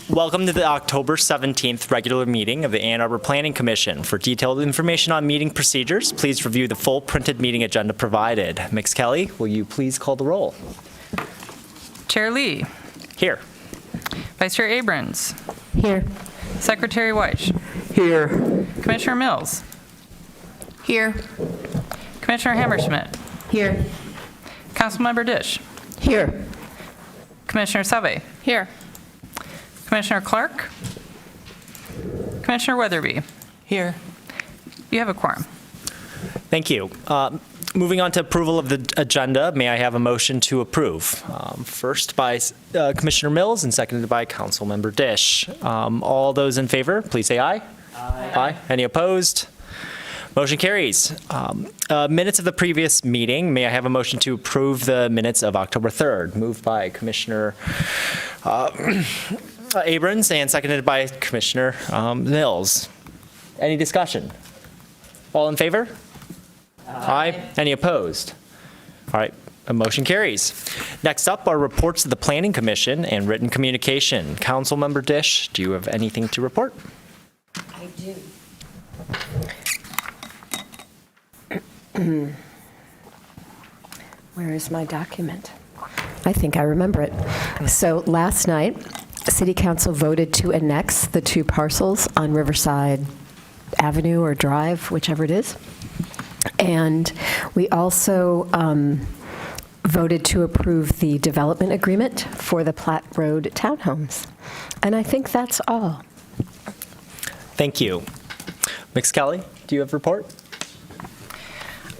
Welcome to the October 17th regular meeting of the Ann Arbor Planning Commission. For detailed information on meeting procedures, please review the full printed meeting agenda provided. Ms. Kelly, will you please call the roll? Chair Lee. Here. Vice Chair Abrams. Here. Secretary Weich. Here. Commissioner Mills. Here. Commissioner Hammerschmidt. Here. Councilmember Dish. Here. Commissioner Save. Here. Commissioner Clark. Commissioner Weatherby. Here. You have a quorum. Thank you. Moving on to approval of the agenda, may I have a motion to approve? First by Commissioner Mills and seconded by Councilmember Dish. All those in favor, please say aye. Aye. Aye. Any opposed? Motion carries. Minutes of the previous meeting, may I have a motion to approve the minutes of October 3rd? Moved by Commissioner Abrams and seconded by Commissioner Mills. Any discussion? All in favor? Aye. Any opposed? All right, a motion carries. Next up are reports of the Planning Commission and written communication. Councilmember Dish, do you have anything to report? I do. Where is my document? I think I remember it. So last night, City Council voted to annex the two parcels on Riverside Avenue or Drive, whichever it is. And we also voted to approve the development agreement for the Platte Road townhomes. And I think that's all. Thank you. Ms. Kelly, do you have a report?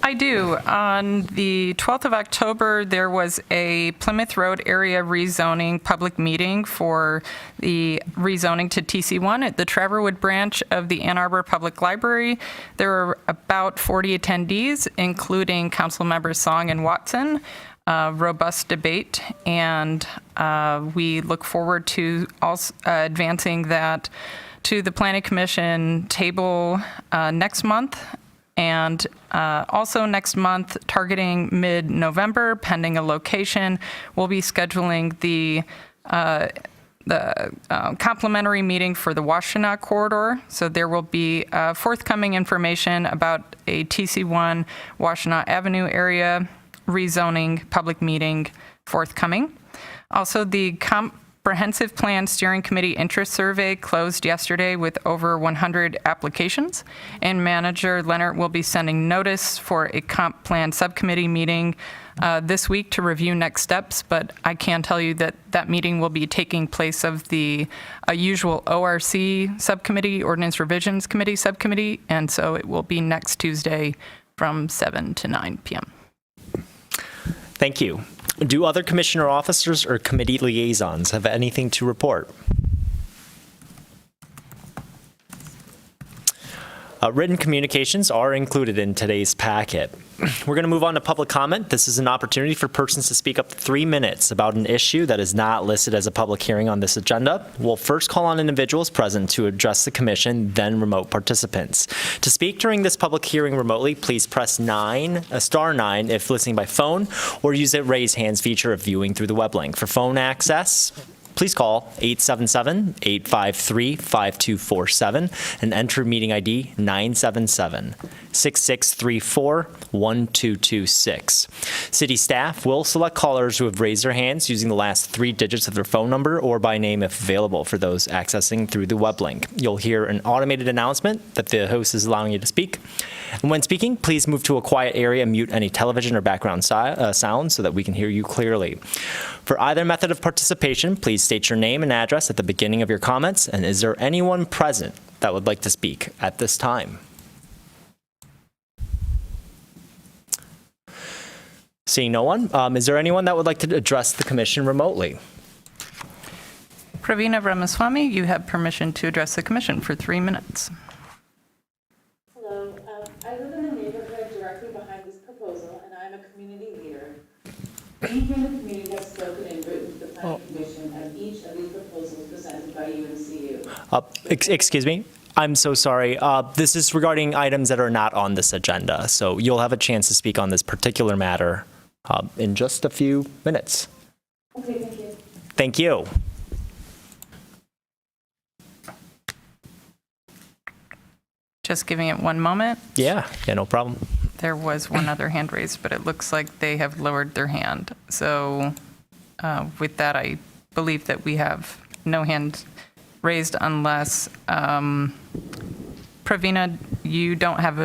I do. On the 12th of October, there was a Plymouth Road area rezoning public meeting for the rezoning to TC1 at the Traverwood branch of the Ann Arbor Public Library. There were about 40 attendees, including council members Song and Watson. Robust debate, and we look forward to also advancing that to the Planning Commission table next month. And also next month, targeting mid-November, pending a location, we'll be scheduling the complimentary meeting for the Washtenaw corridor. So there will be forthcoming information about a TC1 Washtenaw Avenue area rezoning public meeting forthcoming. Also, the Comprehensive Plan Steering Committee interest survey closed yesterday with over 100 applications, and Manager Leonard will be sending notice for a comp plan subcommittee meeting this week to review next steps, but I can tell you that that meeting will be taking place of the usual ORC subcommittee, Ordinance Revisions Committee subcommittee, and so it will be next Tuesday from 7 to 9 p.m. Thank you. Do other commissioner officers or committee liaisons have anything to report? Written communications are included in today's packet. We're going to move on to public comment. This is an opportunity for persons to speak up to 3 minutes about an issue that is not listed as a public hearing on this agenda. We'll first call on individuals present to address the commission, then remote participants. To speak during this public hearing remotely, please press star 9 if listening by phone, or use the raise hands feature if viewing through the web link. For phone access, please call 877-853-5247 and enter meeting ID 977-6634-1226. City staff will select callers who have raised their hands using the last 3 digits of their phone number or by name if available for those accessing through the web link. You'll hear an automated announcement that the host is allowing you to speak. And when speaking, please move to a quiet area and mute any television or background sound so that we can hear you clearly. For either method of participation, please state your name and address at the beginning of your comments. And is there anyone present that would like to speak at this time? Seeing no one, is there anyone that would like to address the commission remotely? Pravina Ramaswamy, you have permission to address the commission for 3 minutes. Hello, I live in a neighborhood directly behind this proposal, and I'm a community leader. We here in the community have spoken and written to the Planning Commission of each of these proposals presented by UNCU. Excuse me? I'm so sorry. This is regarding items that are not on this agenda, so you'll have a chance to speak on this particular matter in just a few minutes. Okay, thank you. Thank you. Just giving it one moment. Yeah, no problem. There was one other hand raised, but it looks like they have lowered their hand. So with that, I believe that we have no hand raised unless, Pravina, do you have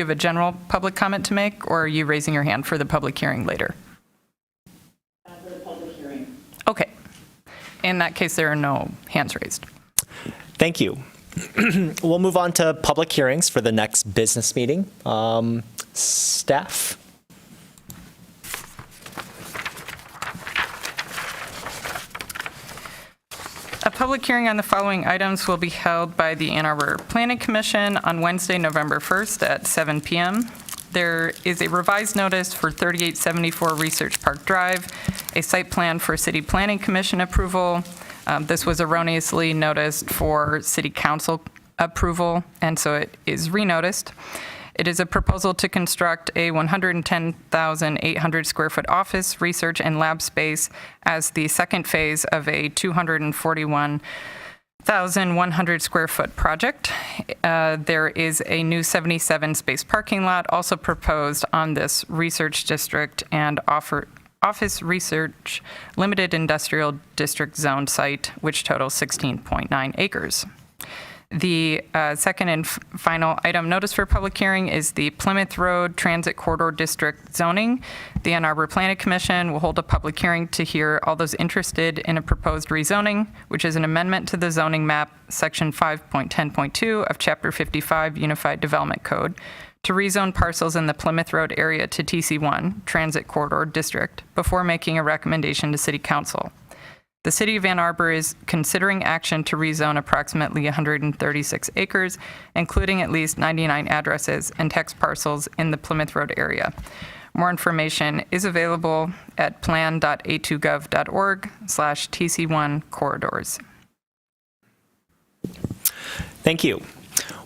a general public comment to make, or are you raising your hand for the public hearing later? For the public hearing. Okay. In that case, there are no hands raised. Thank you. We'll move on to public hearings for the next business meeting. Staff? A public hearing on the following items will be held by the Ann Arbor Planning Commission on Wednesday, November 1st at 7 p.m. There is a revised notice for 3874 Research Park Drive, a site plan for City Planning Commission approval. This was erroneously noticed for City Council approval, and so it is renoticed. It is a proposal to construct a 110,800 square foot office, research, and lab space as the second phase of a 241,100 square foot project. There is a new 77 space parking lot also proposed on this research district and office research limited industrial district zone site, which totals 16.9 acres. The second and final item notice for public hearing is the Plymouth Road Transit Corridor District zoning. The Ann Arbor Planning Commission will hold a public hearing to hear all those interested in a proposed rezoning, which is an amendment to the zoning map, section 5.10.2 of Chapter 55 Unified Development Code, to rezone parcels in the Plymouth Road area to TC1, Transit Corridor District, before making a recommendation to City Council. The City of Ann Arbor is considering action to rezone approximately 136 acres, including at least 99 addresses and tax parcels in the Plymouth Road area. More information is available at plan.a2gov.org/TC1 corridors. Thank you.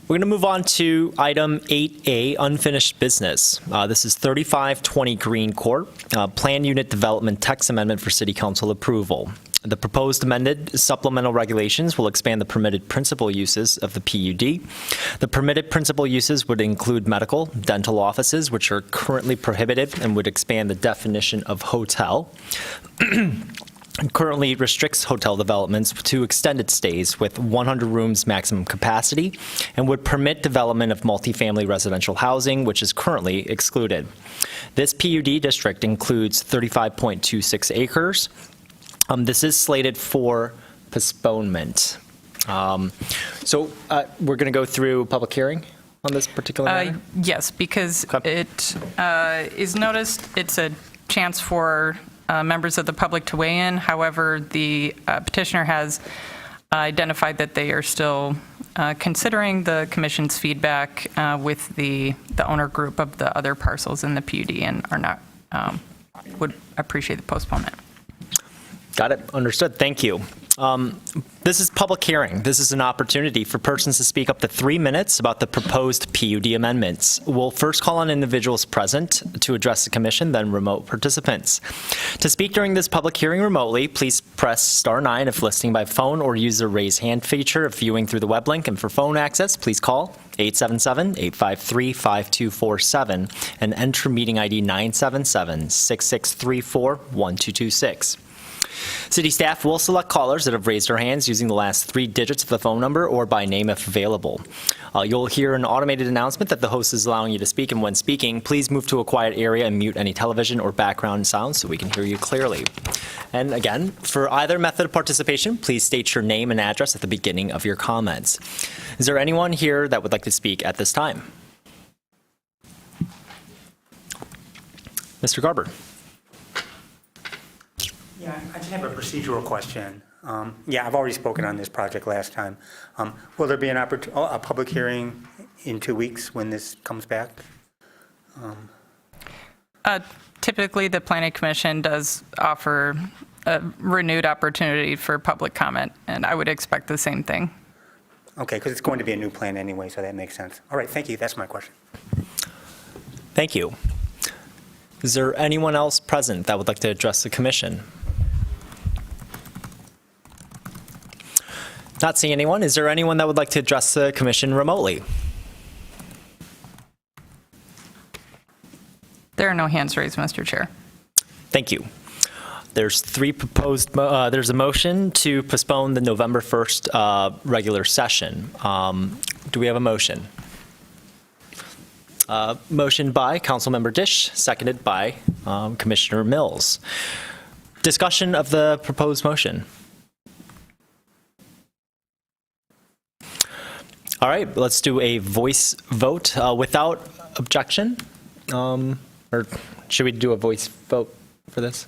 We're going to move on to item 8A, unfinished business. This is 3520 Green Court, Plan Unit Development Text Amendment for City Council approval. The proposed amended supplemental regulations will expand the permitted principal uses of the PUD. The permitted principal uses would include medical, dental offices, which are currently prohibited, and would expand the definition of hotel. Currently restricts hotel developments to extended stays with 100 rooms maximum capacity, and would permit development of multifamily residential housing, which is currently excluded. This PUD district includes 35.26 acres. This is slated for postponement. So we're going to go through public hearing on this particular matter? Yes, because Okay. it is noticed, it's a chance for members of the public to weigh in. However, the petitioner has identified that they are still considering the commission's feedback with the owner group of the other parcels in the PUD and are not, would appreciate the postponement. Got it. Understood. Thank you. This is public hearing. This is an opportunity for persons to speak up to 3 minutes about the proposed PUD amendments. We'll first call on individuals present to address the commission, then remote participants. To speak during this public hearing remotely, please press *9 if listening by phone or use the raise hand feature if viewing through the web link. And for phone access, please call 877-853-5247 and enter meeting ID 977-6634-1226. City staff will select callers that have raised their hands using the last 3 digits of the phone number or by name if available. You'll hear an automated announcement that the host is allowing you to speak, and when speaking, please move to a quiet area and mute any television or background sounds so we can hear you clearly. And again, for either method of participation, please state your name and address at the beginning of your comments. Is there anyone here that would like to speak at this time? Mr. Garber. Yeah, I just have a procedural question. Yeah, I've already spoken on this project last time. Will there be a public hearing in 2 weeks when this comes back? Typically, the Planning Commission does offer a renewed opportunity for public comment, and I would expect the same thing. Okay, because it's going to be a new plan anyway, so that makes sense. All right, thank you. That's my question. Thank you. Is there anyone else present that would like to address the commission? Not seeing anyone. Is there anyone that would like to address the commission remotely? are no hands raised, Mr. Chair. Thank you. There's there's a motion to postpone the November 1st regular session. Do we have a motion? Motion by Councilmember Dish, seconded by Commissioner Mills. Discussion of the proposed motion. All right, let's do a voice vote without objection. Or should we do a voice vote for this?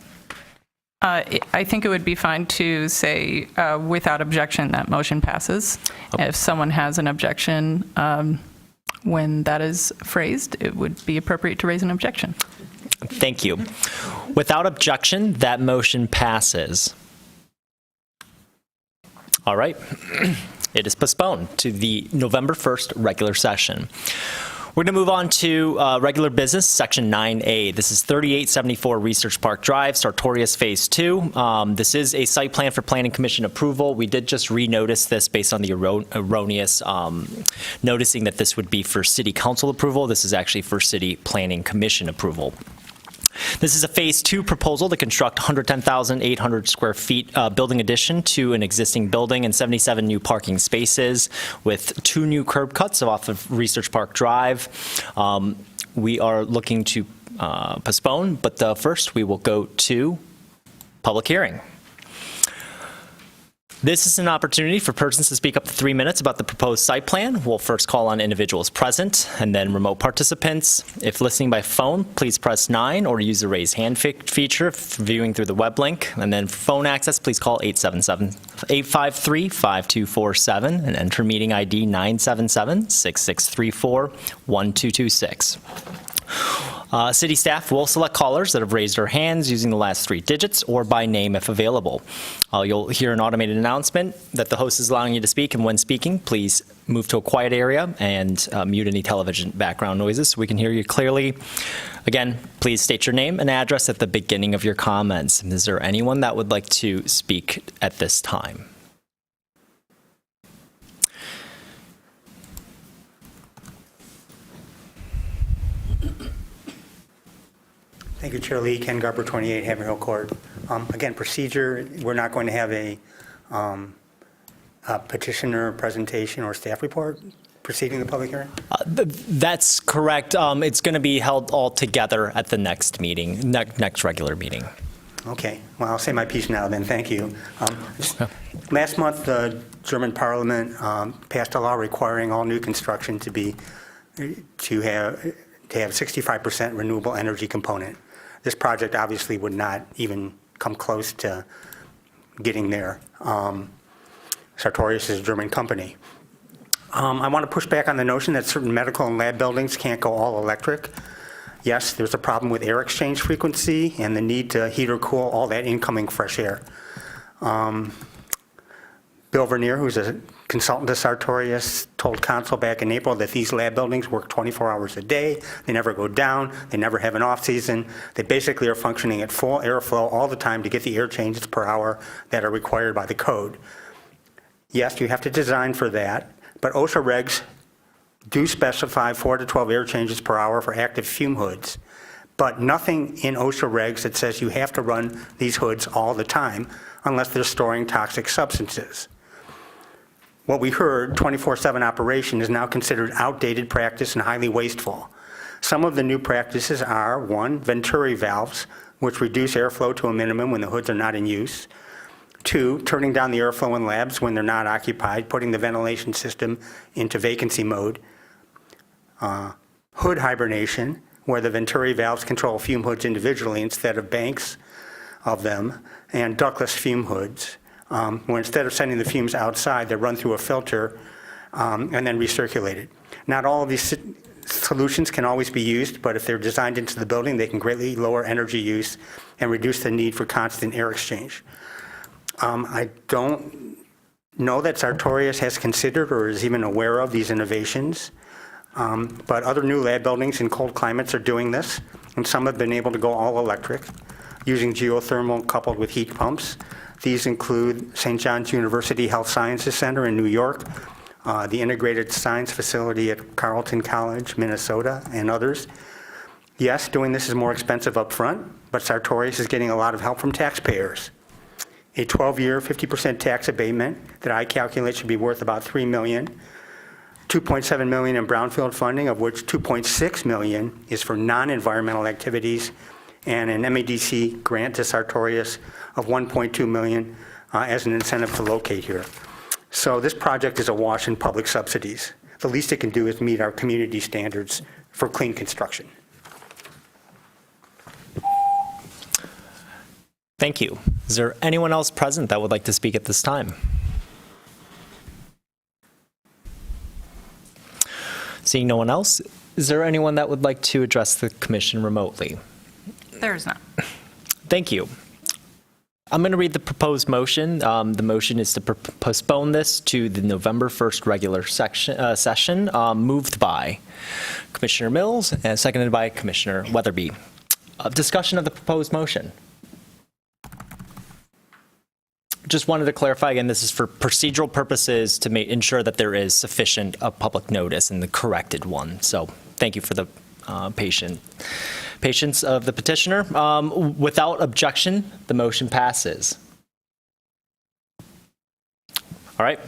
I think it would be fine to say without objection that motion passes. Okay. If someone has an objection when that is phrased, it would be appropriate to raise an objection. Thank you. Without objection, that motion passes. All right. It is postponed to the November 1st regular session. We're going to move on to regular business, Section 9A. This is 3874 Research Park Drive, Sartorius Phase 2. This is a site plan for Planning Commission approval. We did just renotice this based on the erroneous noticing that this would be for City Council approval. This is actually for City Planning Commission approval. This is a Phase 2 proposal to construct 110,800 square feet building addition to an existing building and 77 new parking spaces with 2 new curb cuts off of Research Park Drive. We are looking to postpone, but first we will go to public hearing. This is an opportunity for persons to speak up to 3 minutes about the proposed site plan. We'll first call on individuals present and then remote participants. If listening by phone, please press 9 or use the raise hand feature if viewing through the web link. And then for phone access, please call 877-853-5247 and enter meeting ID 977-6634-1226. City staff will select callers that have raised their hands using the last 3 digits or by name if available. You'll hear an automated announcement that the host is allowing you to speak, and when speaking, please move to a quiet area and mute any television background noises so we can hear you clearly. Again, please state your name and address at the beginning of your comments. Is there anyone that would like to speak at this time? Thank you, Chair Lee. Ken Garber, 28 Haverhill Court. Again, procedure, we're not going to have a petitioner presentation or staff report preceding the public hearing? That's correct. It's going to be held all together at the next meeting, next regular meeting. Okay. Well, I'll say my piece now then. Thank you. Last month, the German Parliament passed a law requiring all new construction to have 65% renewable energy component. This project obviously would not even come close to getting there. Sartorius is a German company. I want to push back on the notion that certain medical and lab buildings can't go all electric. Yes, there's a problem with air exchange frequency and the need to heat or cool all that incoming fresh air. Bill Vernier, who's a consultant to Sartorius, told council back in April that these lab buildings work 24 hours a day. They never go down. They never have an off season. They basically are functioning at full airflow all the time to get the air changes per hour that are required by the code. Yes, you have to design for that, but OSHA regs do specify 4 to 12 air changes per hour for active fume hoods, but nothing in OSHA regs that says you have to run these hoods all the time unless they're storing toxic substances. What we heard, 24/7 operation, is now considered outdated practice and highly wasteful. Some of the new practices are, 1, Venturi valves, which reduce airflow to a minimum when the hoods are not in use. 2, turning down the airflow in labs when they're not occupied, putting the ventilation system into vacancy mode. Hood hibernation, where the Venturi valves control fume hoods individually instead of banks of them, and ductless fume hoods, where instead of sending the fumes outside, they're run through a filter and then recirculated. Not all of these solutions can always be used, but if they're designed into the building, they can greatly lower energy use and reduce the need for constant air exchange. I don't know that Sartorius has considered or is even aware of these innovations, but other new lab buildings in cold climates are doing this, and some have been able to go all electric using geothermal coupled with heat pumps. These include St. John's University Health Sciences Center in New York, the Integrated Science Facility at Carleton College, Minnesota, and others. Yes, doing this is more expensive up front, but Sartorius is getting a lot of help from taxpayers. A 12-year, 50% tax abatement that I calculate should be worth about $3 million. $2.7 million in brownfield funding, of which $2.6 million is for non-environmental activities, and an MEDC grant to Sartorius of $1.2 million as an incentive to locate here. So this project is a wash in public subsidies. The least it can do is meet our community standards for clean construction. Thank you. Is there anyone else present that would like to speak at this time? Seeing no one else, is there anyone that would like to address the commission remotely? There's none. Thank you. I'm going to read the proposed motion. The motion is to postpone this to the November 1st regular session, moved by Commissioner Mills and seconded by Commissioner Weatherby. Discussion of the proposed motion. Just wanted to clarify again, this is for procedural purposes to ensure that there is sufficient public notice in the corrected one. So thank you for the patience of the petitioner. Without objection, the motion passes. All right.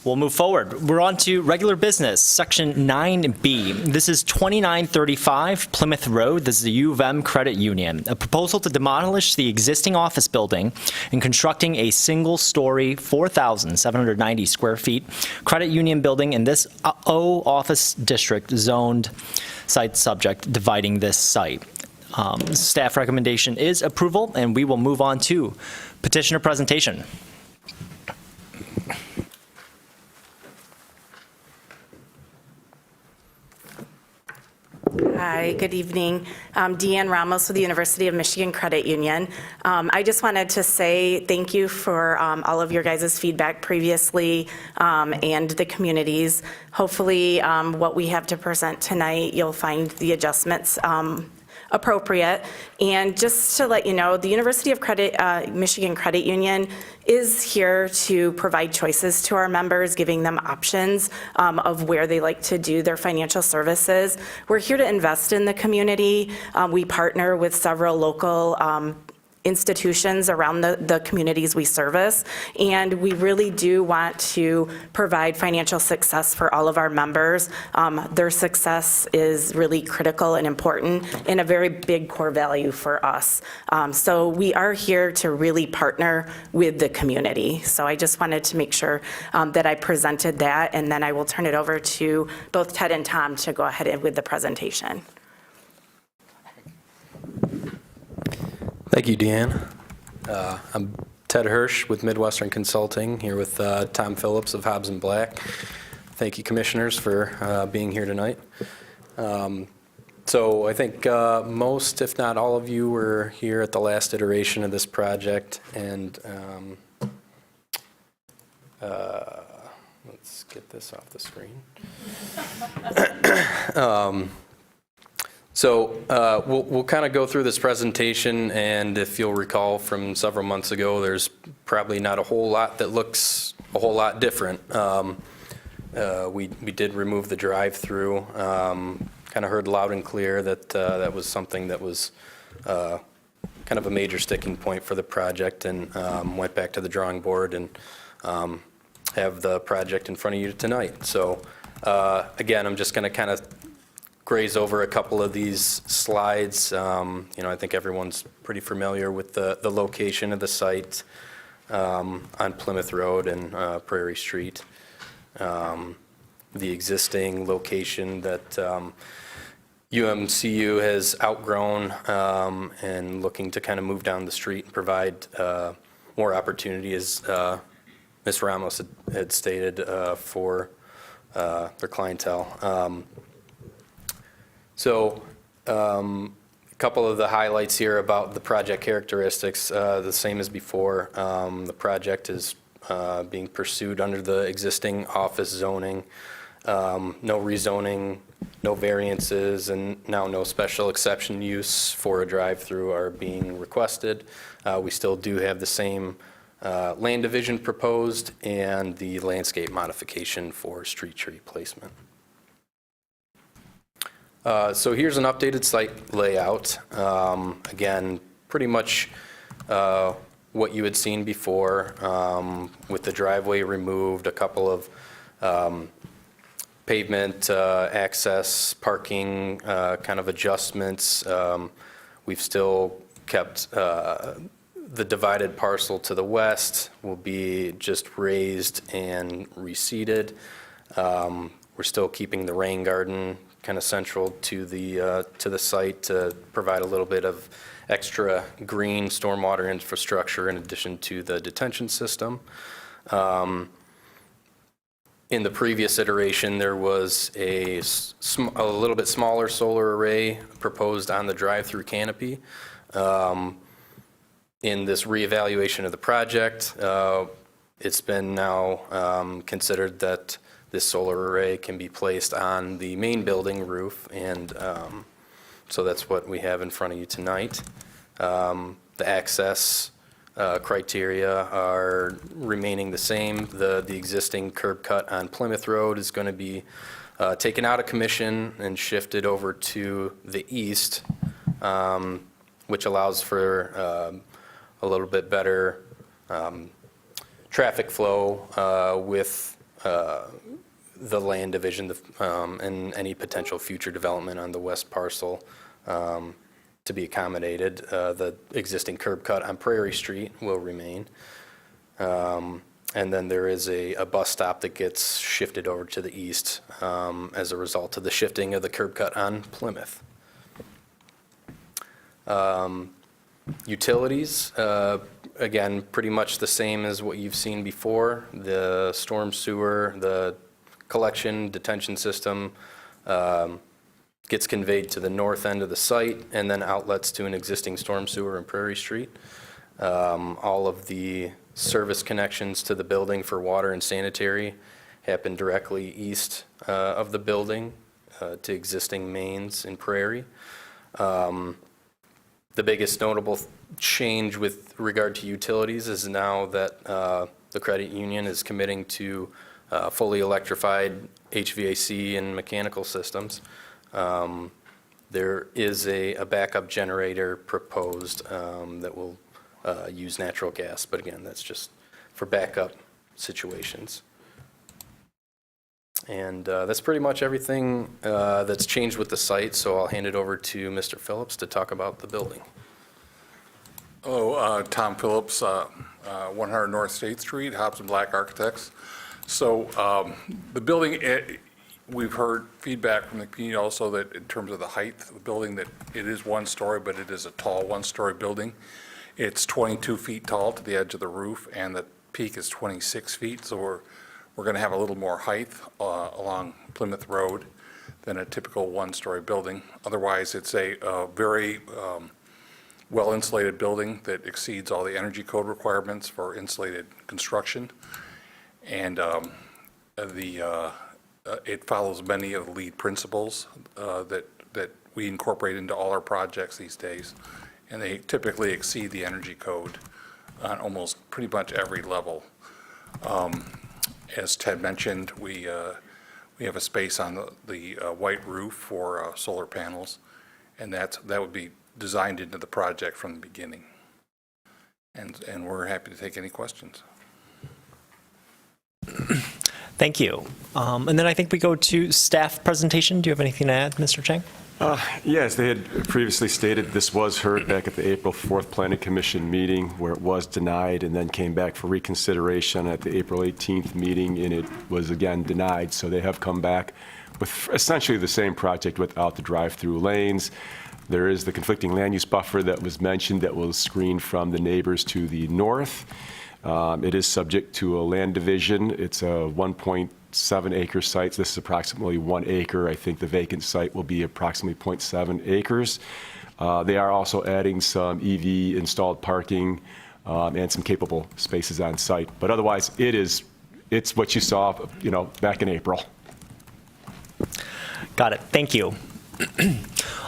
We'll move forward. We're on to regular business, section 9B. This is 2935 Plymouth Road. This is the U of M Credit Union. A proposal to demolish the existing office building and constructing a single-story, 4,790 square feet credit union building in this O office district zoned site subject, dividing this site. Staff recommendation is approval, and we will move on to petitioner presentation. Hi, good evening. I'm Deanne Ramos with the University of Michigan Credit Union. I just wanted to say thank you for all of your guys' feedback previously and the communities. Hopefully, what we have to present tonight, you'll find the adjustments appropriate. And just to let you know, the University of Michigan Credit Union is here to provide choices to our members, giving them options of where they like to do their financial services. We're here to invest in the community. We partner with several local institutions around the communities we service, and we really do want to provide financial success for all of our members. Their success is really critical and important and a very big core value for us. So we are here to really partner with the community. So I just wanted to make sure that I presented that, and then I will turn it over to both Ted and Tom to go ahead with the presentation. Thank you, Deanne. I'm Ted Hirsch with Midwestern Consulting, here with Tom Phillips of Hobbs & Black. Thank you, commissioners, for being here tonight. So I think most, if not all of you, were here at the last iteration of this project, and let's get this off the screen. So we'll kind of go through this presentation, and if you'll recall from several months ago, there's probably not a whole lot that looks a whole lot different. We did remove the drive-through. Kind of heard loud and clear that that was something that was kind of a major sticking point for the project, and went back to the drawing board and have the project in front of you tonight. So again, I'm just going to kind of graze over a couple of these slides. I think everyone's pretty familiar with the location of the site on Plymouth Road and Prairie Street. The existing location that UMCU has outgrown and looking to kind of move down the street and provide more opportunity, as Ms. Ramos had stated, for their clientele. So a couple of the highlights here about the project characteristics, the same as before. The project is being pursued under the existing office zoning. No rezoning, no variances, and now no special exception use for a drive-through are being requested. We still do have the same land division proposed and the landscape modification for street tree placement. So here's an updated site layout. Again, pretty much what you had seen before, with the driveway removed, a couple of pavement access, parking kind of adjustments. We've still kept the divided parcel to the west will be just raised and reseeded. We're still keeping the rain garden kind of central to the site to provide a little bit of extra green stormwater infrastructure in addition to the detention system. In the previous iteration, there was a little bit smaller solar array proposed on the drive-through canopy. In this reevaluation of the project, it's been now considered that this solar array can be placed on the main building roof, and so that's what we have in front of you tonight. The access criteria are remaining the same. The existing curb cut on Plymouth Road is going to be taken out of commission and shifted over to the east, which allows for a little bit better traffic flow with the land division and any potential future development on the west parcel to be accommodated. The existing curb cut on Prairie Street will remain. And then there is a bus stop that gets shifted over to the east as a result of the shifting of the curb cut on Plymouth. Utilities, again, pretty much the same as what you've seen before. The storm sewer, the collection detention system gets conveyed to the north end of the site and then outlets to an existing storm sewer in Prairie Street. All of the service connections to the building for water and sanitary happen directly east of the building to existing mains in Prairie. The biggest notable change with regard to utilities is now that the credit union is committing to fully electrified HVAC and mechanical systems. There is a backup generator proposed that will use natural gas, but again, that's just for backup situations. And that's pretty much everything that's changed with the site, so I'll hand it over to Mr. Phillips to talk about the building. Tom Phillips, 100 North State Street, Hobbs and Black Architects. So the building, we've heard feedback from the community also that in terms of the height of the building, that it is one story, but it is a tall one-story building. It's 22 feet tall to the edge of the roof, and the peak is 26 feet, so we're going to have a little more height along Plymouth Road than a typical one-story building. Otherwise, it's a very well-insulated building that exceeds all the energy code requirements for insulated construction. And it follows many of the lead principles that we incorporate into all our projects these days. And they typically exceed the energy code on almost pretty much every level. As Ted mentioned, we have a space on the white roof for solar panels, and that would be designed into the project from the beginning. And we're happy to take any questions. Thank you. And then I think we go to staff presentation. Do you have anything to add, Mr. Chang? Yes, they had previously stated this was heard back at the April 4th Planning Commission meeting, where it was denied and then came back for reconsideration at the April 18th meeting, and it was again denied. So they have come back with essentially the same project without the drive-through lanes. There is the conflicting land use buffer that was mentioned that will screen from the neighbors to the north. It is subject to a land division. It's a 1.7 acre site. This is approximately 1 acre. I think the vacant site will be approximately 0.7 acres. They are also adding some EV installed parking and some capable spaces on site. But otherwise, it's what you saw, back in April. Got it. Thank you.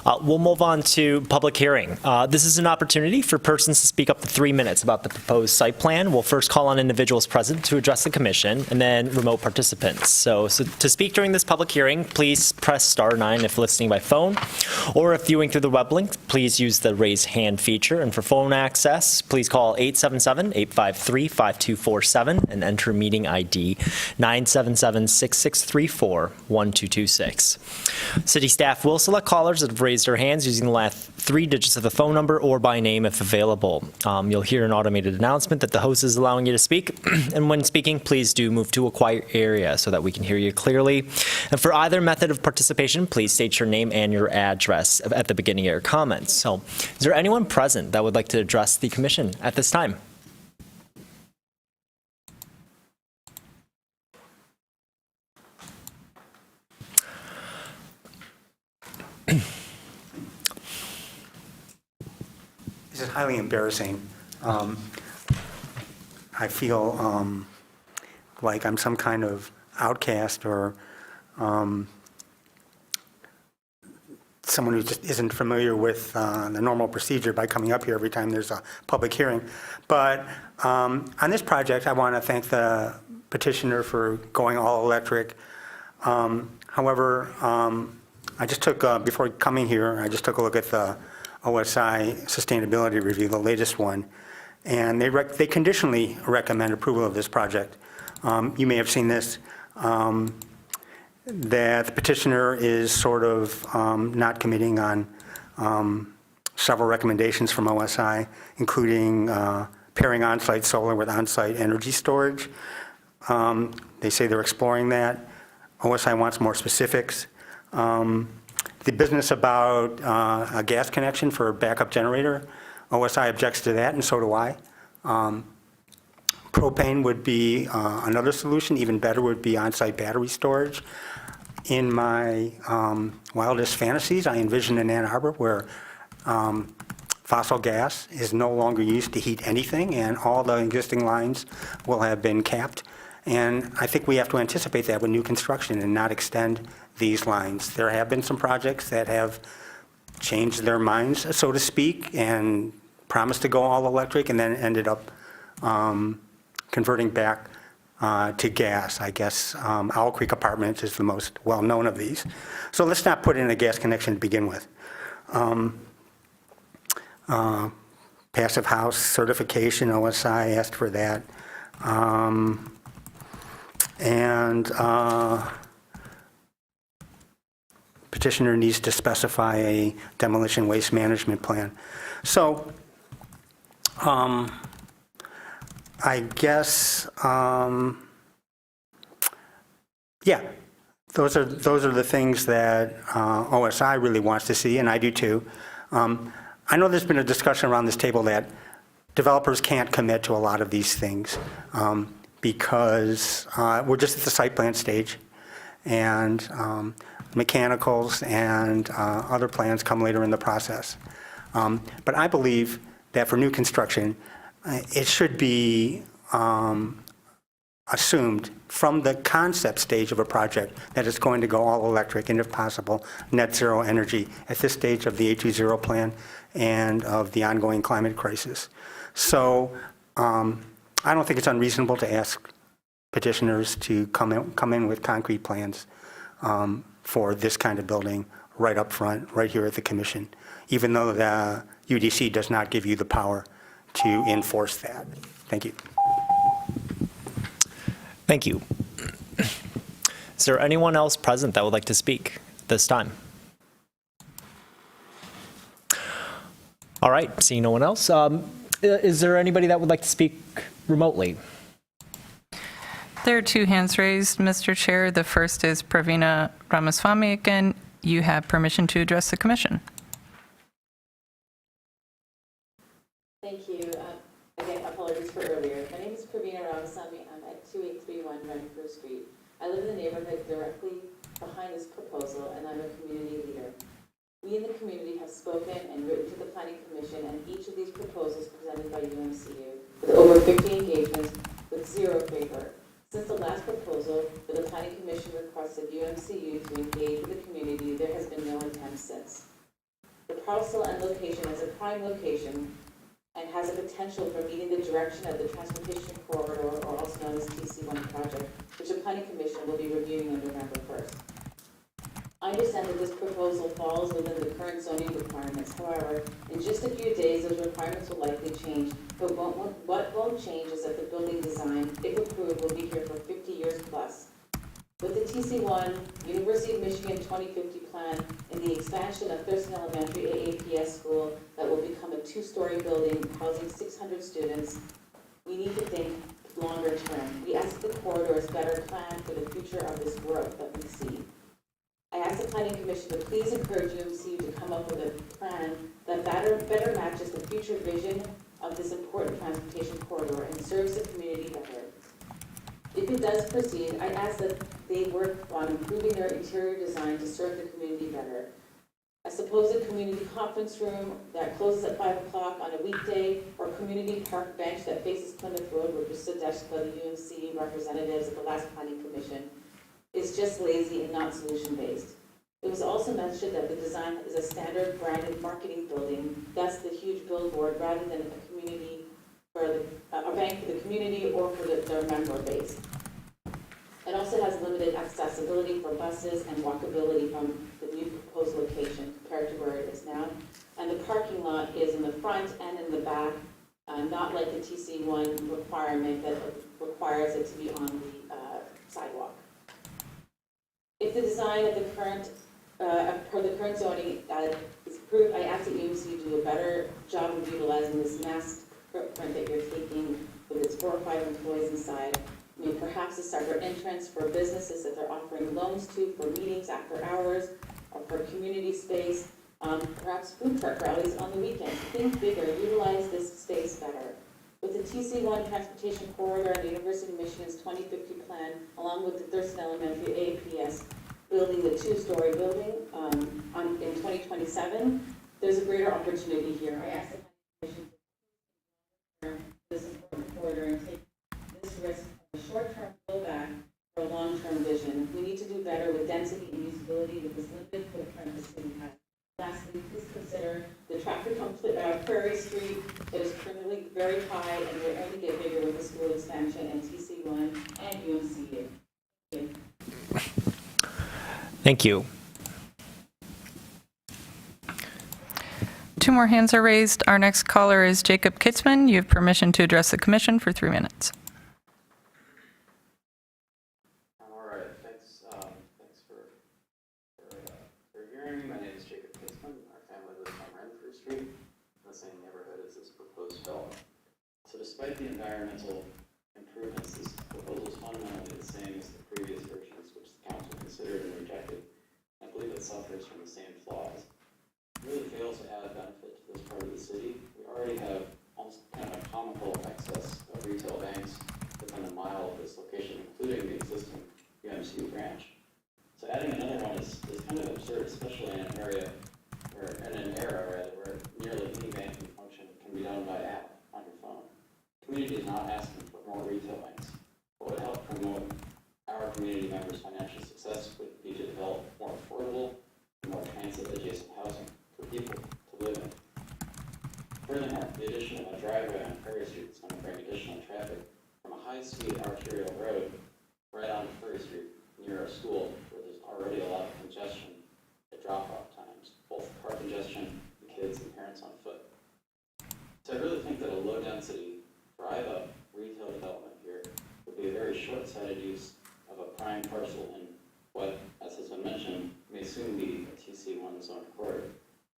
We'll move on to public hearing. This is an opportunity for persons to speak up to 3 minutes about the proposed site plan. We'll first call on individuals present to address the commission, and then remote participants. So to speak during this public hearing, please press *9 if listening by phone, or if viewing through the web link, please use the raise hand feature. And for phone access, please call 877-853-5247 and enter meeting ID 977-6634-1226. City staff will select callers that have raised their hands using the last 3 digits of the phone number or by name if available. You'll hear an automated announcement that the host is allowing you to speak. And when speaking, please do move to a quiet area so that we can hear you clearly. And for either method of participation, please state your name and your address at the beginning of your comments. So is there anyone present that would like to address the commission at this time? This is highly embarrassing. I feel like I'm some kind of outcast or someone who just isn't familiar with the normal procedure by coming up here every time there's a public hearing. But on this project, I want to thank the petitioner for going all electric. However, I just took, before coming here, I just took a look at the OSI Sustainability Review, the latest one, and they conditionally recommend approval of this project. You may have seen this, that the petitioner is sort of not committing on several recommendations from OSI, including pairing on-site solar with on-site energy storage. They say they're exploring that. OSI wants more specifics. The business about a gas connection for a backup generator, OSI objects to that, and so do I. Propane would be another solution. Even better would be on-site battery storage. In my wildest fantasies, I envision an Ann Arbor where fossil gas is no longer used to heat anything, and all the existing lines will have been capped. And I think we have to anticipate that with new construction and not extend these lines. There have been some projects that have changed their minds, so to speak, and promised to go all electric and then ended up converting back to gas. I guess Owl Creek Apartments is the most well-known of these. So let's not put in a gas connection to begin with. Passive house certification, OSI asked for that. And petitioner needs to specify a demolition waste management plan. So I guess, yeah, those are the things that OSI really wants to see, and I do too. I know there's been a discussion around this table that developers can't commit to a lot of these things because we're just at the site plan stage, and mechanicals and other plans come later in the process. But I believe that for new construction, it should be assumed from the concept stage of a project that it's going to go all electric and, if possible, net zero energy at this stage of the 820 plan and of the ongoing climate crisis. So I don't think it's unreasonable to ask petitioners to come in with concrete plans for this kind of building right up front, right here at the commission, even though the UDC does not give you the power to enforce that. Thank you. Thank you. Is there anyone else present that would like to speak this time? All right, seeing no one else. Is there anybody that would like to speak remotely? There are 2 hands raised, Mr. Chair. The first is Pravina Ramaswamy again. You have permission to address the commission. Thank you. Again, apologies for earlier. My name is Pravina Ramaswamy. I'm at 2831 Renfrew Street. I live in the neighborhood directly behind this proposal, and I'm a community leader. We in the community have spoken and written to the Planning Commission on each of these proposals presented by UMCU, with over 50 engagements with 0 favor. Since the last proposal, where the Planning Commission requested UMCU to engage with the community, there has been no attempt since. The parcel and location is a prime location and has a potential for meeting the direction of the Transportation Corridor, or also known as TC1 project, which the Planning Commission will be reviewing on November 1st. I understand that this proposal falls within the current zoning requirements. However, in just a few days, those requirements will likely change. But what won't change is that the building design, if approved, will be here for 50 years plus. With the TC1, University of Michigan 2050 plan, and the expansion of Thurston Elementary AAPS school that will become a 2-story building housing 600 students, we need to think longer term. We ask the corridors better plan for the future of this growth that we see. I ask the Planning Commission to please encourage UMCU to come up with a plan that better matches the future vision of this important transportation corridor and serves the community better. If it does proceed, I ask that they work on improving their interior design to serve the community better. A supposed community conference room that closes at 5 o'clock on a weekday, or community park bench that faces Plymouth Road, which was suggested by the UMC representatives at the last Planning Commission, is just lazy and not solution-based. It was also mentioned that the design is a standard branded marketing building, thus the huge billboard, rather than a community a bank for the community or for their member base. It also has limited accessibility for buses and walkability from the new proposed location compared to where it is now. And the parking lot is in the front and in the back, not like the TC1 requirement that requires it to be on the sidewalk. If the design of the current, per the current zoning is approved, I ask that UMC do a better job of utilizing this mass footprint that you're taking with its 4 or 5 employees inside. I mean, perhaps a separate entrance for businesses that they're offering loans to for meetings after hours, or for community space, perhaps food truck rallies on the weekends. Think bigger, utilize this space better. With the TC1 Transportation Corridor and the University of Michigan's 2050 plan, along with the Thurston Elementary APS building the 2-story building in 2027, there's a greater opportunity here. I ask the Commission to this important corridor and take this risk of a short-term blowback for a long-term vision. We need to do better with density and usability with this limited footprint the city has. Lastly, please consider the traffic on Prairie Street that is currently very high and will only get bigger with the school expansion and TC1 and UMCU. Thank you. Thank you. 2 more hands are raised. Our next caller is Jacob Kitzman. You have permission to address the commission for 3 minutes. All right, thanks for hearing me. My name is Jacob Kitzman. Our family lives on Renfrew Street, in the same neighborhood as this proposed development. So despite the environmental improvements, this proposal is fundamentally the same as the previous versions, which the council considered and rejected. I believe it suffers from the same flaws. It really fails to add benefit to this part of the city. We already have almost kind of a comical excess of retail banks within a mile of this location, including the existing UMCU branch. So adding another one is kind of absurd, especially in an area, or in an era where nearly any banking function can be done by app on your phone. The community is not asking for more retail banks. What would help promote our community members' financial success would be to develop more affordable and more transit-adjacent housing for people to live in. Furthermore, the addition of a driveway on Prairie Street is going to bring additional traffic from a high-speed arterial road right onto Prairie Street near our school, where there's already a lot of congestion at drop-off times, both car congestion and kids and parents on foot. So I really think that a low-density drive-up retail development here would be a very short-sighted use of a prime parcel in what, as has been mentioned, may soon be a TC1 zone corridor.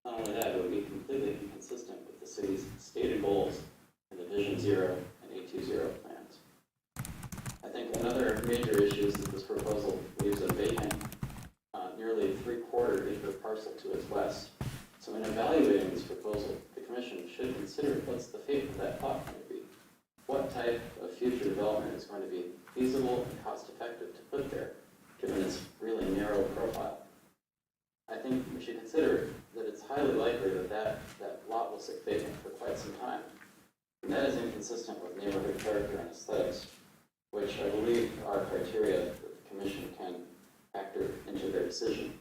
Not only that, it would be completely inconsistent with the city's stated goals in the Vision 0 and 820 plans. I think another major issue is that this proposal leaves a vacant, nearly 3/4 acre parcel to its west. So in evaluating this proposal, the Commission should consider what's the fate of that plot going to be. What type of future development is going to be feasible and cost-effective to put there, given its really narrow profile. I think we should consider that it's highly likely that lot will sit vacant for quite some time. And that is inconsistent with neighborhood character and aesthetics, which I believe are criteria that the Commission can factor into their decision.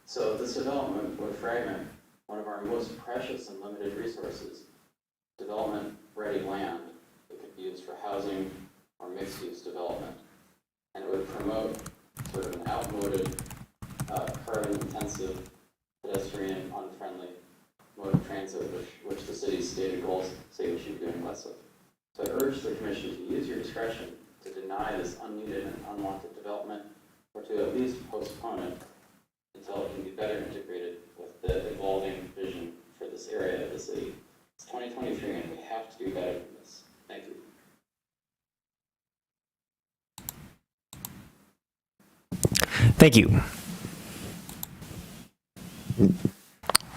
So this development would fragment one of our most precious and limited resources, development-ready land that could be used for housing or mixed-use development. And it would promote sort of an outmoded, carbon-intensive, pedestrian, unfriendly mode of transit, which the city's stated goals say we should be doing less of. So I urge the commission to use your discretion to deny this unneeded and unwanted development, or to at least postpone it until it can be better integrated with the evolving vision for this area of the city. It's 2023 and we have to do better than this. Thank you. Thank you.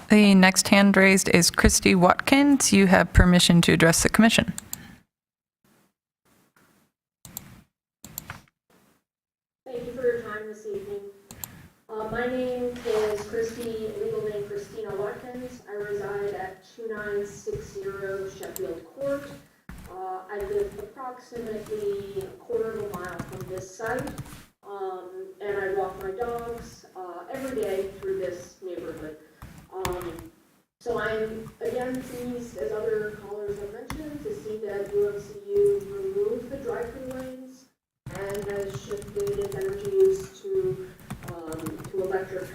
The next hand raised is Christy Watkins. You have permission to address the commission. Thank you for your time this evening. My name is Christy, legal name Christina Watkins. I reside at 2960 Sheffield Court. I live approximately a quarter of a mile from this site, and I walk my dogs every day through this neighborhood. So I'm again pleased, as other callers have mentioned, to see that UMCU removed the drive-through lanes and has shifted its energy use to electric.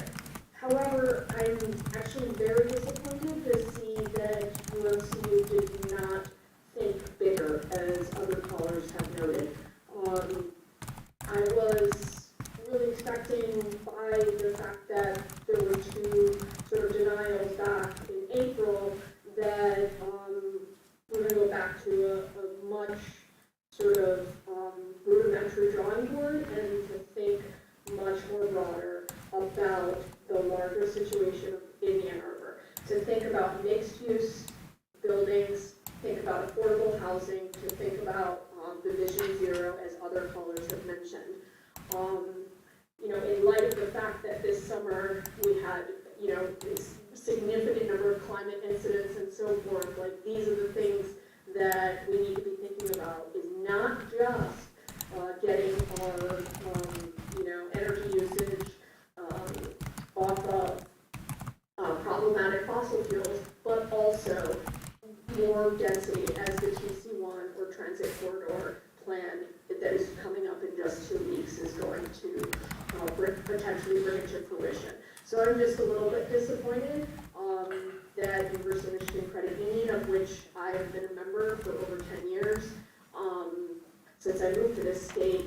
However, I'm actually very disappointed to see that UMCU did not think bigger, as other callers have noted. I was really expecting, by the fact that there were two sort of denials back in April, that we're going to go back to a much sort of rudimentary drawing board and to think much more broader about the larger situation in Ann Arbor. To think about mixed-use buildings, think about affordable housing, to think about the Vision Zero, as other callers have mentioned. You know, in light of the fact that this summer we had, you know, a significant number of climate incidents and so forth, like these are the things that we need to be thinking about, is not just getting our, you know, energy usage off of problematic fossil fuels, but also more density, as the TC1 or transit corridor plan that is coming up in just 2 weeks is going to potentially bring it to fruition. So I'm just a little bit disappointed that University of Michigan Credit Union, of which I have been a member for over 10 years, since I moved to this state,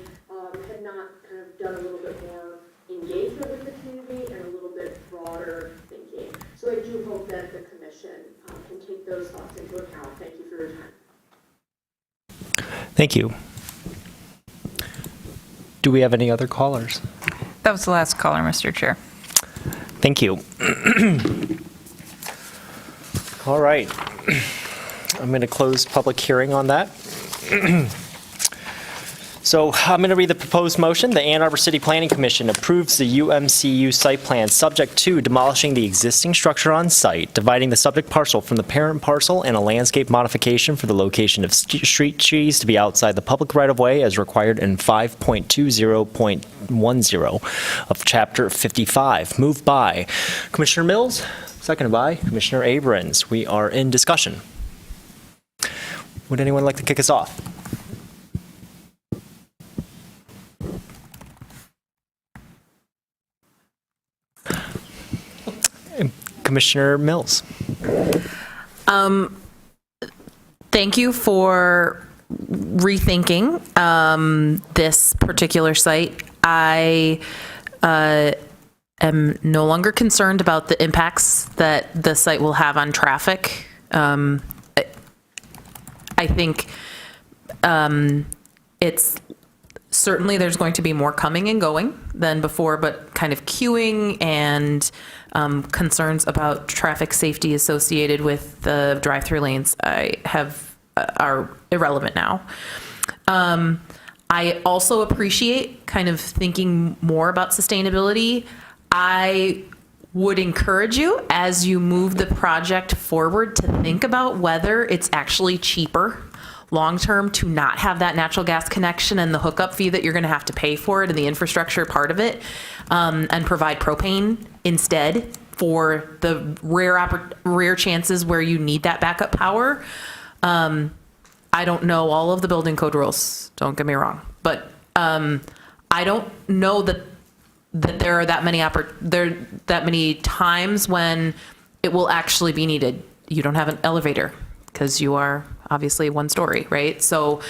had not kind of done a little bit more engagement with the community and a little bit broader thinking. So I do hope that the commission can take those thoughts into account. Thank you for your time. Thank you. Do we have any other callers? That was the last caller, Mr. Chair. Thank you. All right. I'm going to close public hearing on that. So I'm going to read the proposed motion. The Ann Arbor City Planning Commission approves the UMCU site plan subject to demolishing the existing structure on site, dividing the subject parcel from the parent parcel, and a landscape modification for the location of street trees to be outside the public right-of-way as required in 5.20.10 of Chapter 55. Moved by Commissioner Mills, seconded by Commissioner Abrams. We are in discussion. Would anyone like to kick us off? Commissioner Mills. Thank you for rethinking this particular site. I am no longer concerned about the impacts that the site will have on traffic. I think it's certainly there's going to be more coming and going than before, but kind of queuing and concerns about traffic safety associated with the drive-through lanes are irrelevant now. I also appreciate kind of thinking more about sustainability. I would encourage you, as you move the project forward, to think about whether it's actually cheaper long-term to not have that natural gas connection and the hookup fee that you're going to have to pay for it and the infrastructure part of it, and provide propane instead for the rare chances where you need that backup power. I don't know all of the building code rules, don't get me wrong, but I don't know that there are that many times when it will actually be needed. You don't have an elevator because you are obviously one story, right? So,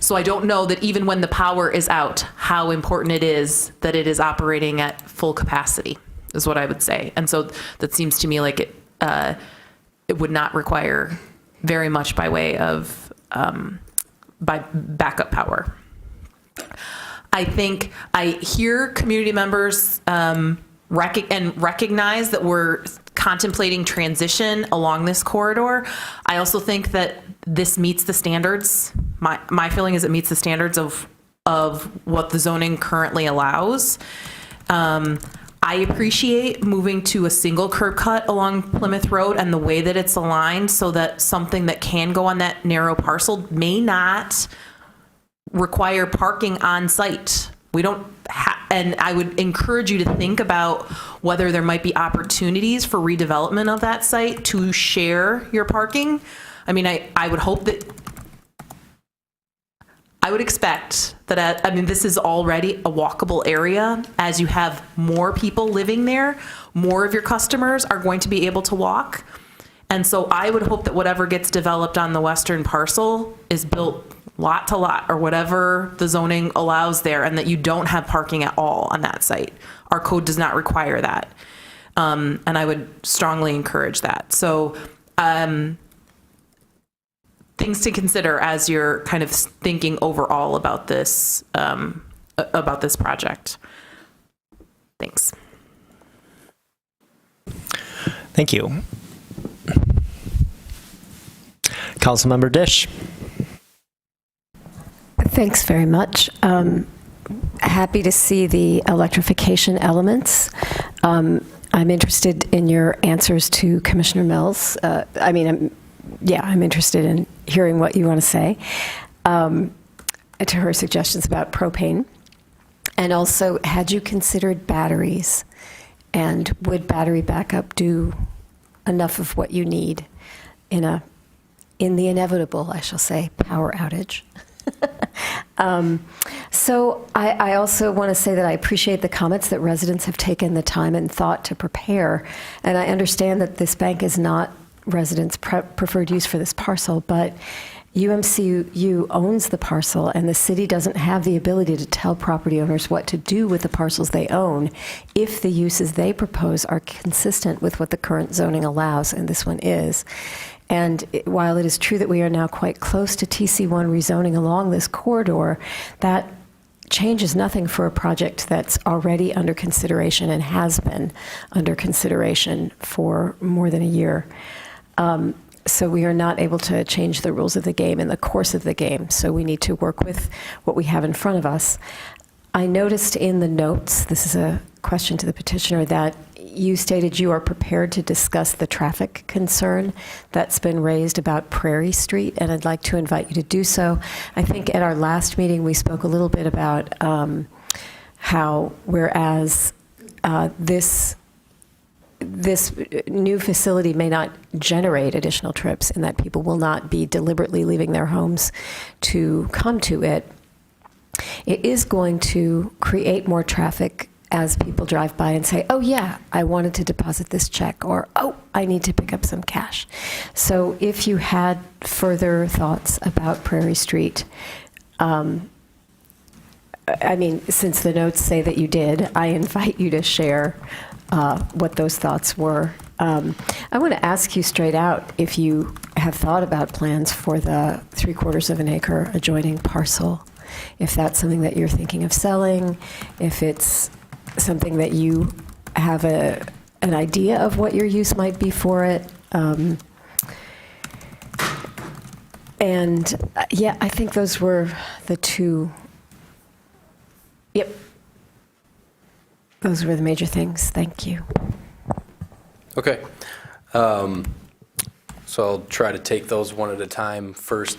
so I don't know that even when the power is out, how important it is that it is operating at full capacity, is what I would say. And so that seems to me like it would not require very much by way of by backup power. I think I hear community members recognize that we're contemplating transition along this corridor. I also think that this meets the standards. My feeling is it meets the standards of what the zoning currently allows. I appreciate moving to a single curb cut along Plymouth Road and the way that it's aligned so that something that can go on that narrow parcel may not require parking on site. We don't and I would encourage you to think about whether there might be opportunities for redevelopment of that site to share your parking. I mean, I would hope that, I would expect that, I mean, this is already a walkable area. As you have more people living there, more of your customers are going to be able to walk. And so I would hope that whatever gets developed on the western parcel is built lot to lot or whatever the zoning allows there, and that you don't have parking at all on that site. Our code does not require that. And I would strongly encourage that. So things to consider as you're kind of thinking overall about this project. Thanks. Thank you. Councilmember Dish. Thanks very much. Happy to see the electrification elements. I'm interested in your answers to Commissioner Mills. I'm interested in hearing what you want to say to her suggestions about propane. And also, had you considered batteries? And would battery backup do enough of what you need in the inevitable, I shall say, power outage? So I also want to say that I appreciate the comments that residents have taken the time and thought to prepare. And I understand that this bank is not residents' preferred use for this parcel, but UMCU owns the parcel, and the city doesn't have the ability to tell property owners what to do with the parcels they own if the uses they propose are consistent with what the current zoning allows, and this one is. And while it is true that we are now quite close to TC1 rezoning along this corridor, that changes nothing for a project that's already under consideration and has been under consideration for more than a year. So we are not able to change the rules of the game in the course of the game. So we need to work with what we have in front of us. I noticed in the notes, this is a question to the petitioner, that you stated you are prepared to discuss the traffic concern that's been raised about Prairie Street, and I'd like to invite you to do so. I think at our last meeting, we spoke a little bit about how, whereas this new facility may not generate additional trips, and that people will not be deliberately leaving their homes to come to it, it is going to create more traffic as people drive by and say, oh yeah, I wanted to deposit this check, or oh, I need to pick up some cash. So if you had further thoughts about Prairie Street, since the notes say that you did, I invite you to share what those thoughts were. I want to ask you straight out if you have thought about plans for the 3/4 of an acre adjoining parcel, if that's something that you're thinking of selling, if it's something that you have an idea of what your use might be for it. I think those were the two. Yep. Those were the major things. Thank you. Okay. So I'll try to take those one at a time. First,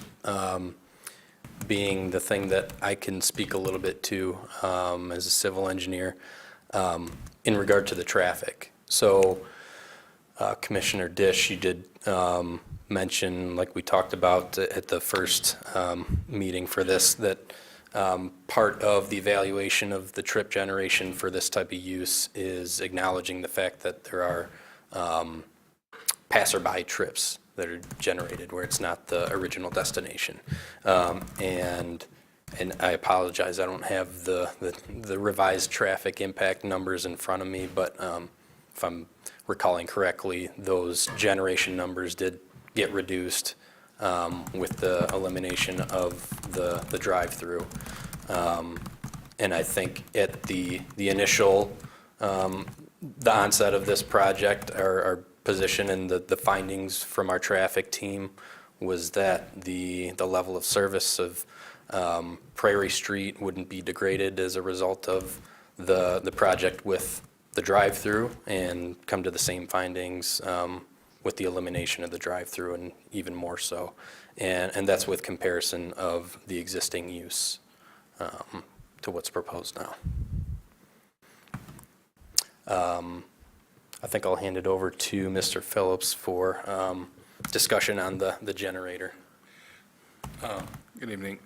being the thing that I can speak a little bit to as a civil engineer. in regard to the traffic. So Commissioner Dish, you did mention, like we talked about at the first meeting for this, that part of the evaluation of the trip generation for this type of use is acknowledging the fact that there are passerby trips that are generated where it's not the original destination. And I apologize, I don't have the revised traffic impact numbers in front of me, but if I'm recalling correctly, those generation numbers did get reduced with the elimination of the drive-through. And I think at the initial, the onset of this project, our position and the findings from our traffic team was that the level of service of Prairie Street wouldn't be degraded as a result of the project with the drive-through, and come to the same findings with the elimination of the drive-through, and even more so. And that's with comparison of the existing use to what's proposed now. I think I'll hand it over to Mr. Phillips for discussion on the generator. Good evening.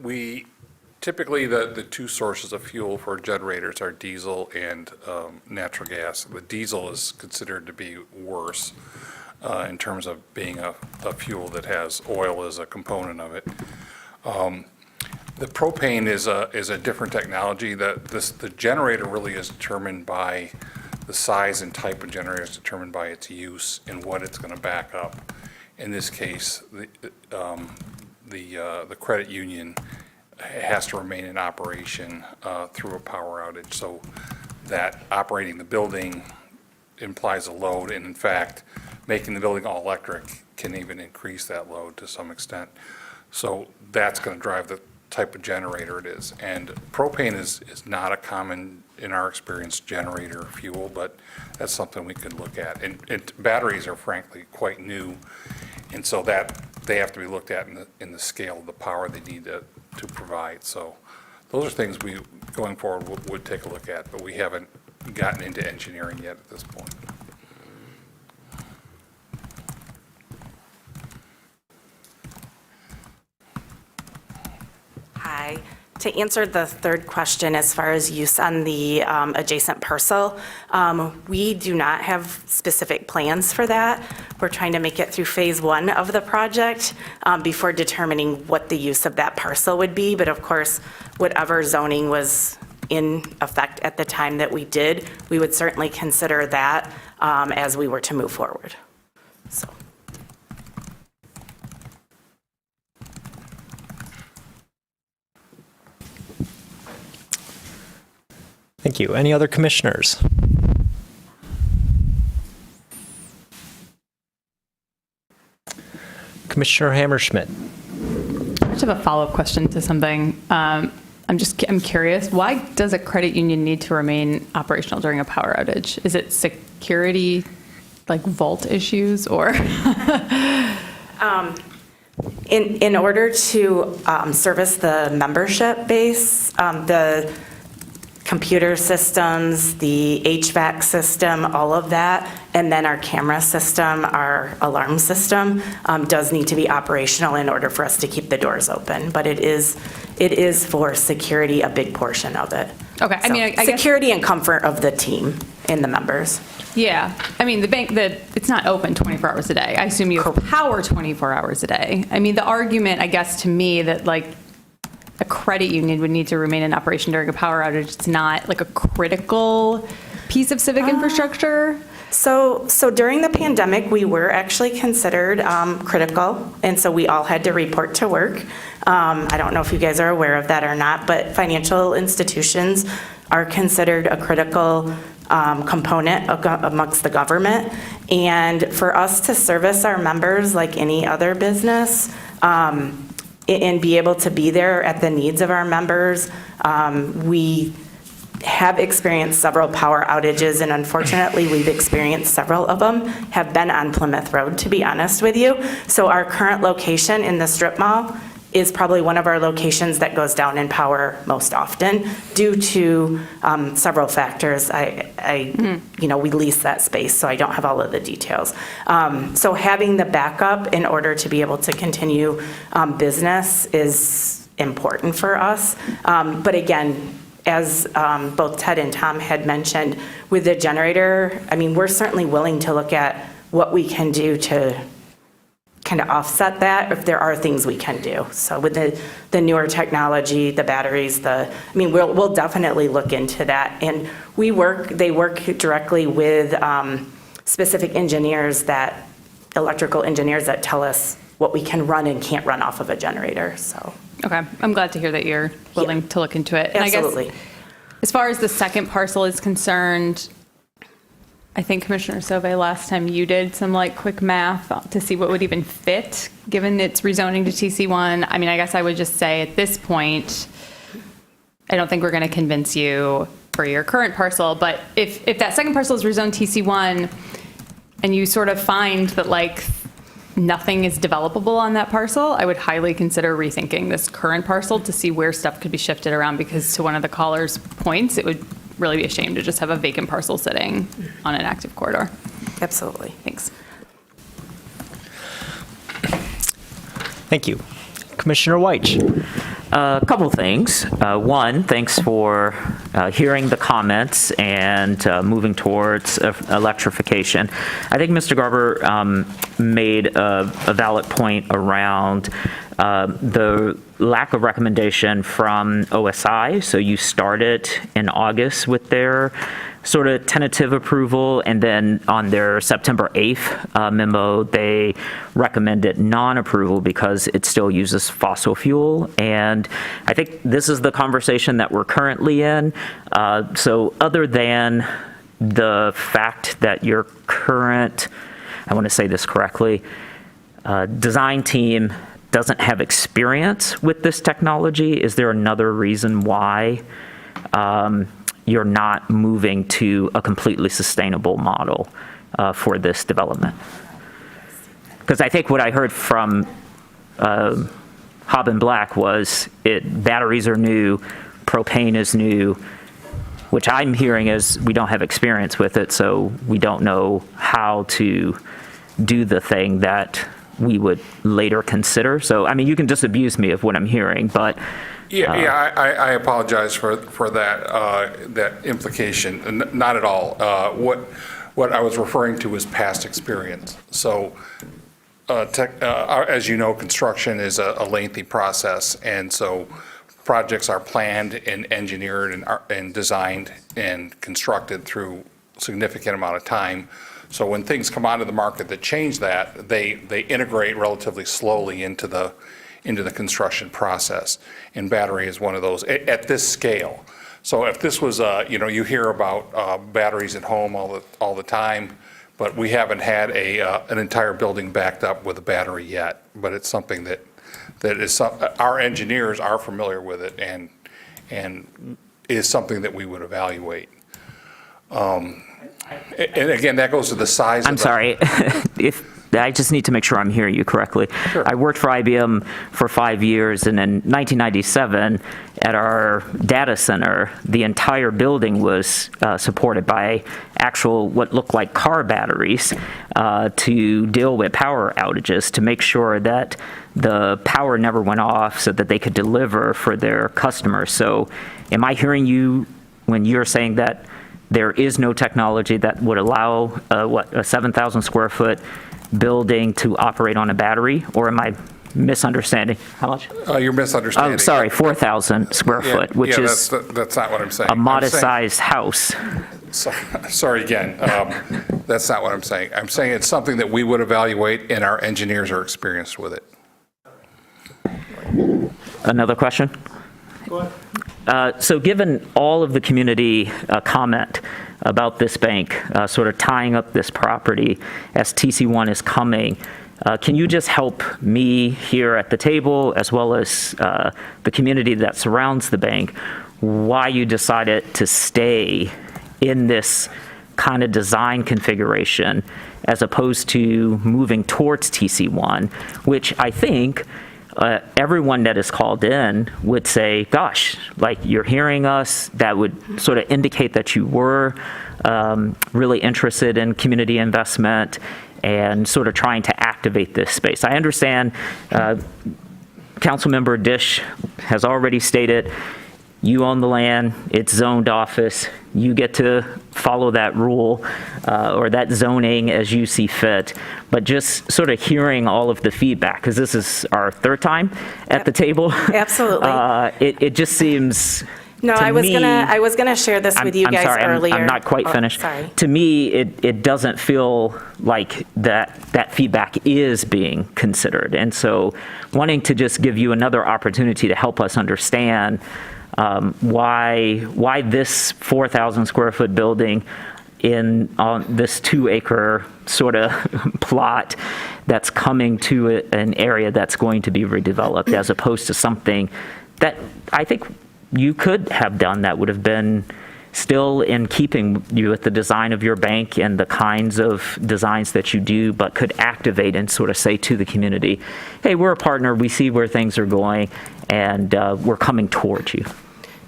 We typically, the two sources of fuel for generators are diesel and natural gas. The diesel is considered to be worse in terms of being a fuel that has oil as a component of it. The propane is a different technology. The generator really is determined by the size and type of generator is determined by its use and what it's going to back up. In this case, the credit union has to remain in operation through a power outage, so that operating the building implies a load, and in fact, making the building all electric can even increase that load to some extent. So that's going to drive the type of generator it is. And propane is not a common, in our experience, generator fuel, but that's something we could look at. And batteries are frankly quite new, and so that they have to be looked at in the scale of the power they need to provide. So those are things we, going forward, would take a look at, but we haven't gotten into engineering yet at this point. Hi. To answer the third question, as far as use on the adjacent parcel, we do not have specific plans for that. We're trying to make it through phase one of the project before determining what the use of that parcel would be. But of course, whatever zoning was in effect at the time that we did, we would certainly consider that as we were to move forward. So. Thank you. Any other commissioners? Commissioner Hammerschmidt. I just have a follow-up question to something. I'm curious, why does a credit union need to remain operational during a power outage? Is it security, like vault issues, or? In order to service the membership base, the computer systems, the HVAC system, all of that, and then our camera system, our alarm system, does need to be operational in order for us to keep the doors open. But it is for security, a big portion of it. Okay, So, I guess security and comfort of the team and the members. Yeah, I mean, the bank, it's not open 24 hours a day. I assume you have power 24 hours a day. I mean, the argument, I guess, to me, that like a credit union would need to remain in operation during a power outage, it's not like a critical piece of civic infrastructure. So during the pandemic, we were actually considered critical, and so we all had to report to work. I don't know if you guys are aware of that or not, but financial institutions are considered a critical component amongst the government. And for us to service our members like any other business, and be able to be there at the needs of our members, we have experienced several power outages, and unfortunately, we've experienced several of them have been on Plymouth Road, to be honest with you. So our current location in the strip mall is probably one of our locations that goes down in power most often due to several factors. We lease that space, so I don't have all of the details. So having the backup in order to be able to continue business is important for us. But again, as both Ted and Tom had mentioned, with the generator, I mean, we're certainly willing to look at what we can do to kind of offset that if there are things we can do. So with the newer technology, the batteries, we'll definitely look into that. And they work directly with specific electrical engineers that tell us what we can run and can't run off of a generator, so. Okay, I'm glad to hear that you're willing to look into it. And Absolutely. I guess, as far as the second parcel is concerned, I think Commissioner Sauvé, last time you did some quick math to see what would even fit, given its rezoning to TC1. I mean, I guess I would just say at this point, I don't think we're going to convince you for your current parcel, but if that second parcel is rezoned TC1 and you sort of find that nothing is developable on that parcel, I would highly consider rethinking this current parcel to see where stuff could be shifted around, because to one of the caller's points, it would really be a shame to just have a vacant parcel sitting on an active corridor. Absolutely. Thanks. Thank you. Commissioner Weich. A couple things. One, thanks for hearing the comments and moving towards electrification. I think Mr. Garber made a valid point around the lack of recommendation from OSI. So you started in August with their sort of tentative approval, and then on their September 8th memo, they recommended non-approval because it still uses fossil fuel. And I think this is the conversation that we're currently in. So other than the fact that your current, I want to say this correctly, design team doesn't have experience with this technology, is there another reason why you're not moving to a completely sustainable model for this development? Because I think what I heard from Hob and Black was batteries are new, propane is new, which I'm hearing is we don't have experience with it, so we don't know how to do the thing that we would later consider. So, I mean, you can disabuse me of what I'm hearing, but I apologize for that implication. Not at all. What I was referring to was past experience. So, as you know, construction is a lengthy process, and so projects are planned and engineered and designed and constructed through a significant amount of time. So when things come onto the market that change that, they integrate relatively slowly into the construction process. And battery is one of those at this scale. So if this was, you hear about batteries at home all the time, but we haven't had an entire building backed up with a battery yet. But it's something that is our engineers are familiar with it and is something that we would evaluate. And again, that goes to the size of I'm sorry. I just need to make sure I'm hearing you correctly. Sure. I worked for IBM for 5 years, and in 1997, at our data center, the entire building was supported by actual what looked like car batteries to deal with power outages, to make sure that the power never went off so that they could deliver for their customers. So am I hearing you when you're saying that there is no technology that would allow a 7,000 square foot building to operate on a battery, or am I misunderstanding? How much? You're misunderstanding. I'm sorry, 4,000 square foot, which is that's not what I'm saying. a modest-sized house. Sorry again. That's not what I'm saying. I'm saying it's something that we would evaluate, and our engineers are experienced with it. Another question? Go ahead. So given all of the community comment about this bank sort of tying up this property as TC1 is coming, can you just help me here at the table, as well as the community that surrounds the bank, why you decided to stay in this kind of design configuration as opposed to moving towards TC1, which I think everyone that is called in would say, gosh, like you're hearing us, that would sort of indicate that you were really interested in community investment and sort of trying to activate this space. I understand Councilmember Dish has already stated, you own the land, it's zoned office, you get to follow that rule or that zoning as you see fit. But just sort of hearing all of the feedback, because this is our third time at the table. Absolutely. It just seems. No, to I was me- gonna share this with you I'm guys sorry, earlier. I'm not quite Oh, finished. sorry. To me, it doesn't feel like that feedback is being considered. And so wanting to just give you another opportunity to help us understand why this 4,000 square foot building on this 2-acre sort of plot that's coming to an area that's going to be redeveloped, as opposed to something that I think you could have done that would have been still in keeping with the design of your bank and the kinds of designs that you do, but could activate and sort of say to the community, hey, we're a partner, we see where things are going, and we're coming towards you.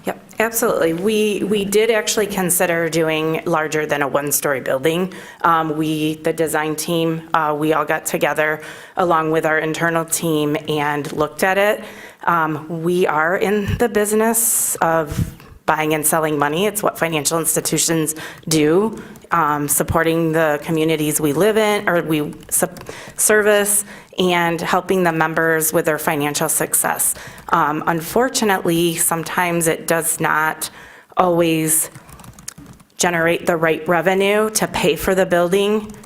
Yep, absolutely. We did actually consider doing larger than a one-story building. The design team, we all got together along with our internal team and looked at it. We are in the business of buying and selling money. It's what financial institutions do, supporting the communities we live in, or we service, and helping the members with their financial success. Unfortunately, sometimes it does not always generate the right revenue to pay for the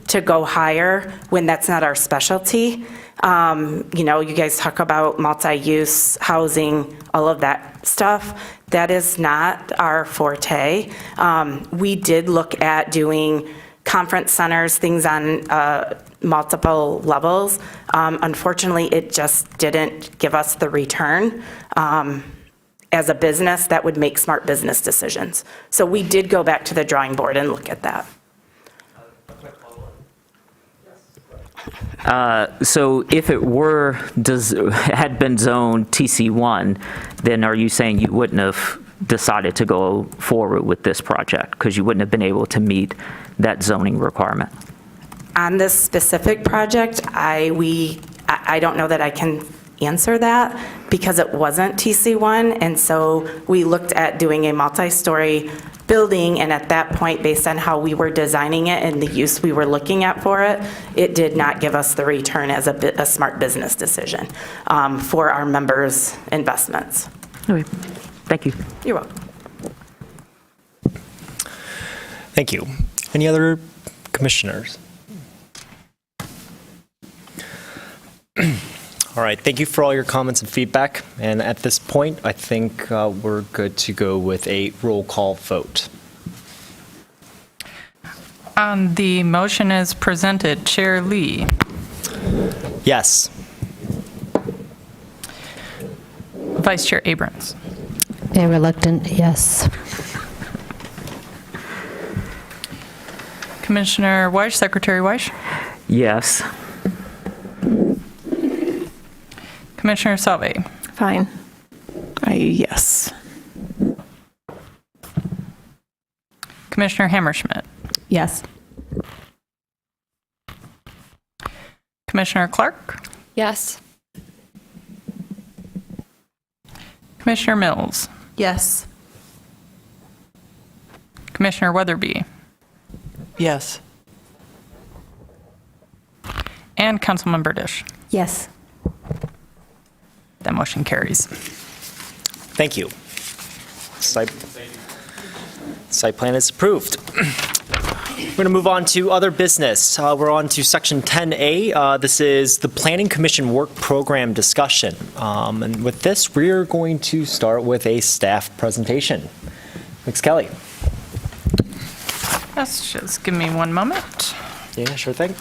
to go higher when that's not our specialty. You guys talk about multi-use housing, all of that stuff. That is not our forte. We did look at doing conference centers, things on multiple levels. Unfortunately, it just didn't give us the return as a business that would make smart business decisions. So we did go back to the drawing board and look at that. So if it had been zoned TC1, then are you saying you wouldn't have decided to go forward with this project because you wouldn't have been able to meet that zoning requirement? On this specific project, I don't know that I can answer that because it wasn't TC1, and so we looked at doing a multi-story building, and at that point, based on how we were designing it and the use we were looking at for it, it did not give us the return as a smart business decision for our members' investments. Okay. Thank you. You're welcome. Thank you. Any other commissioners? All right, thank you for all your comments and feedback. And at this point, I think we're good to go with a roll call vote. The motion is presented. Chair Lee. Yes. Vice Chair Abrams. A reluctant yes. Commissioner Weish, Secretary Weish. Yes. Commissioner Salve. Fine. Yes. Commissioner Hammerschmidt. Yes. Commissioner Clark. Yes. Commissioner Mills. Yes. Commissioner Weatherby. Yes. And Councilmember Dish. Yes. That motion carries. Thank you. Site plan is approved. We're going to move on to other business. We're on to section 10A. This is the Planning Commission work program discussion. And with this, we're going to start with a staff presentation. Ms. Kelly. Yes, just give me one moment. Yeah, sure thing.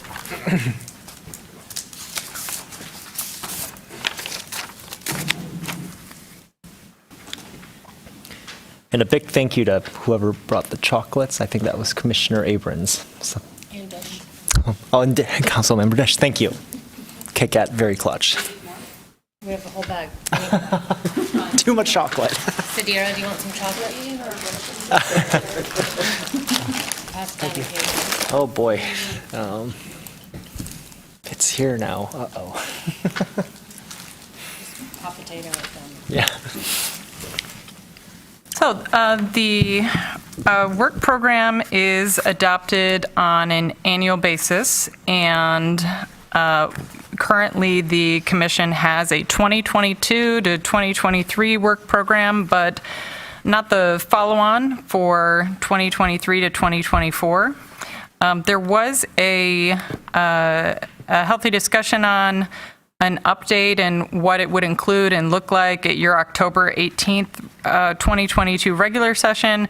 And a big thank you to whoever brought the chocolates. I think that was Commissioner Abrams. So. And Dish. Oh, and Councilmember Dish, thank you. Kit Kat, very clutch. We We have a whole bag. Too much chocolate. Sadira, do you want some chocolate? Thank you. Oh, boy. It's here now. Uh-oh. Hot potato with them. Yeah. So the work program is adopted on an annual basis, and currently the commission has a 2022 to 2023 work program, but not the follow-on for 2023 to 2024. There was a healthy discussion on an update and what it would include and look like at your October 18th, 2022 regular session.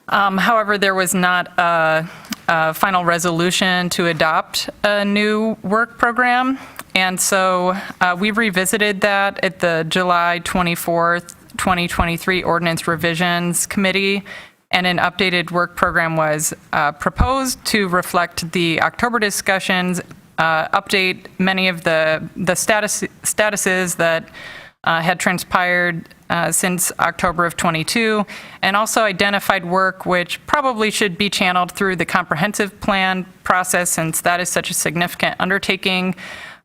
However, there was not a final resolution to adopt a new work program. And so we revisited that at the July 24th, 2023 Ordinance Revisions Committee, and an updated work program was proposed to reflect the October discussions, update many of the statuses that had transpired since October of 22, and also identified work which probably should be channeled through the comprehensive plan process, since that is such a significant undertaking.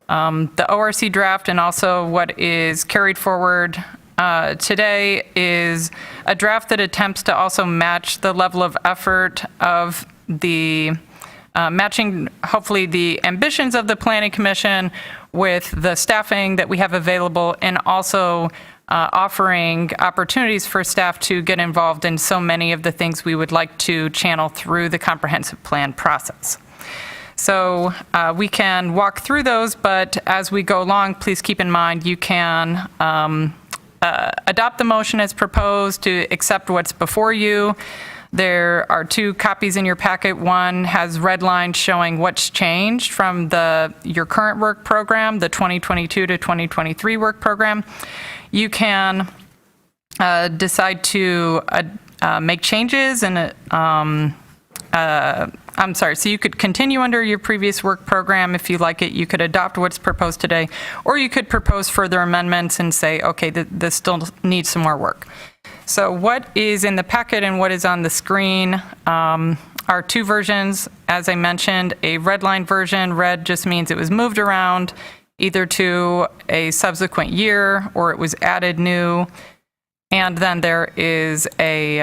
The ORC draft and also what is carried forward today is a draft that attempts to also match the level of effort of the matching, hopefully, the ambitions of the Planning Commission with the staffing that we have available, and also offering opportunities for staff to get involved in so many of the things we would like to channel through the comprehensive plan process. So we can walk through those, but as we go along, please keep in mind you can adopt the motion as proposed to accept what's before you. There are 2 copies in your packet. One has red lines showing what's changed from your current work program, the 2022 to 2023 work program. You can decide to make changes, and so you could continue under your previous work program if you like it. You could adopt what's proposed today, or you could propose further amendments and say, okay, this still needs some more work. So what is in the packet and what is on the screen are 2 versions. As I mentioned, a red line version. Red just means it was moved around either to a subsequent year or it was added new. And then there is a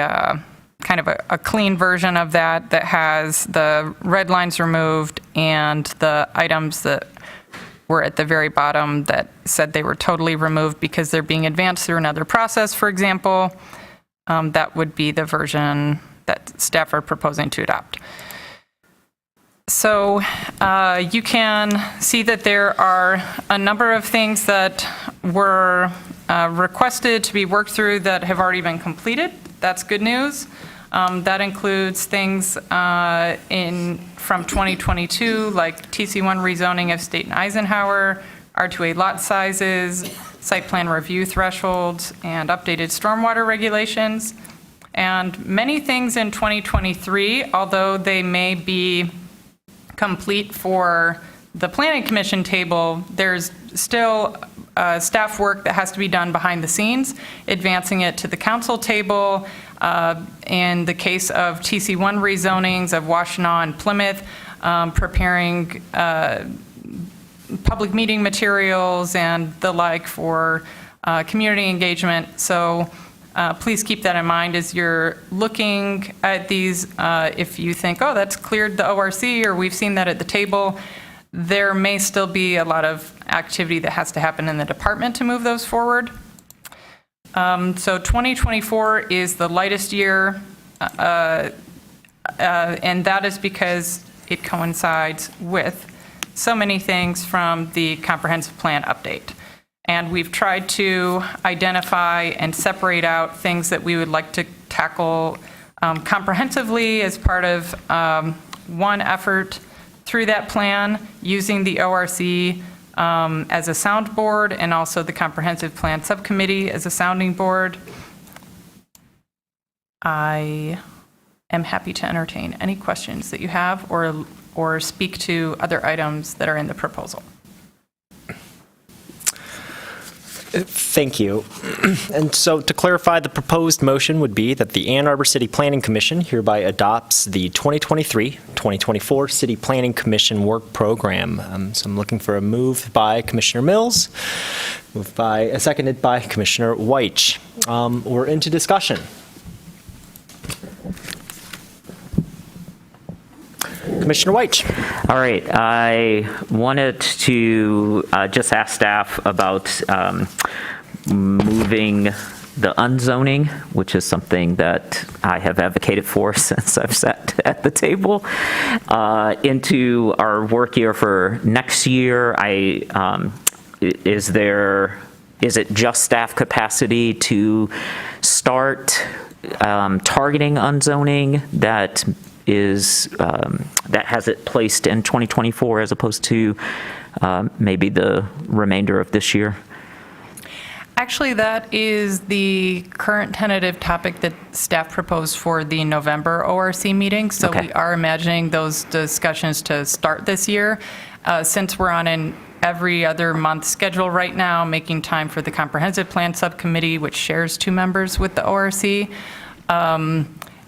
kind of a clean version of that has the red lines removed and the items that were at the very bottom that said they were totally removed because they're being advanced through another process, for example. That would be the version that staff are proposing to adopt. So you can see that there are a number of things that were requested to be worked through that have already been completed. That's good news. That includes things from 2022, like TC1 rezoning of State and Eisenhower, R2A lot sizes, site plan review thresholds, and updated stormwater regulations. And many things in 2023, although they may be complete for the Planning Commission table, there's still staff work that has to be done behind the scenes, advancing it to the council table. In the case of TC1 rezonings of Washtenaw and Plymouth, preparing public meeting materials and the like for community engagement. So please keep that in mind as you're looking at these. If you think, oh, that's cleared the ORC, or we've seen that at the table, there may still be a lot of activity that has to happen in the department to move those forward. So 2024 is the lightest year, and that is because it coincides with so many things from the comprehensive plan update. And we've tried to identify and separate out things that we would like to tackle comprehensively as part of one effort through that plan, using the ORC as a soundboard, and also the comprehensive plan subcommittee as a sounding board. I am happy to entertain any questions that you have or speak to other items that are in the proposal. Thank you. And so to clarify, the proposed motion would be that the Ann Arbor City Planning Commission hereby adopts the 2023-2024 City Planning Commission Work Program. So I'm looking for a move by Commissioner Mills, seconded by Commissioner Weich. We're into discussion. Commissioner Weich. All right, I wanted to just ask staff about moving the unzoning, which is something that I have advocated for since I've sat at the table, into our work year for next year. Is it just staff capacity to start targeting unzoning that has it placed in 2024 as opposed to maybe the remainder of this year? Actually, that is the current tentative topic that staff proposed for the November ORC meeting. So Okay. we are imagining those discussions to start this year. Since we're on an every other month schedule right now, making time for the Comprehensive Plan Subcommittee, which shares 2 members with the ORC.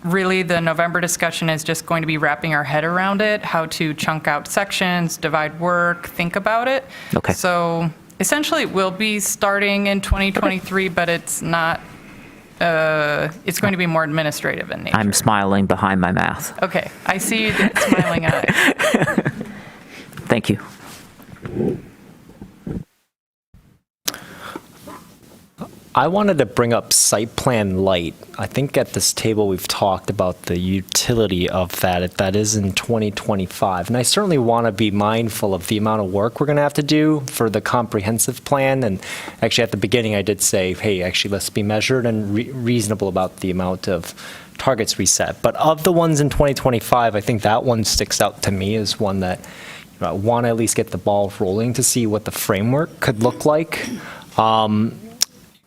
Really, the November discussion is just going to be wrapping our head around it, how to chunk out sections, divide work, think about it. Okay. So essentially, it will be starting in 2023, but it's not, it's going to be more administrative in nature. I'm smiling behind my mouth. Okay, I see the smiling eyes. Thank you. I wanted to bring up site plan light. I think at this table we've talked about the utility of that is in 2025. And I certainly want to be mindful of the amount of work we're going to have to do for the comprehensive plan. And actually at the beginning I did say, hey, actually let's be measured and reasonable about the amount of targets we set. But of the ones in 2025, I think that one sticks out to me as one that I want to at least get the ball rolling to see what the framework could look like.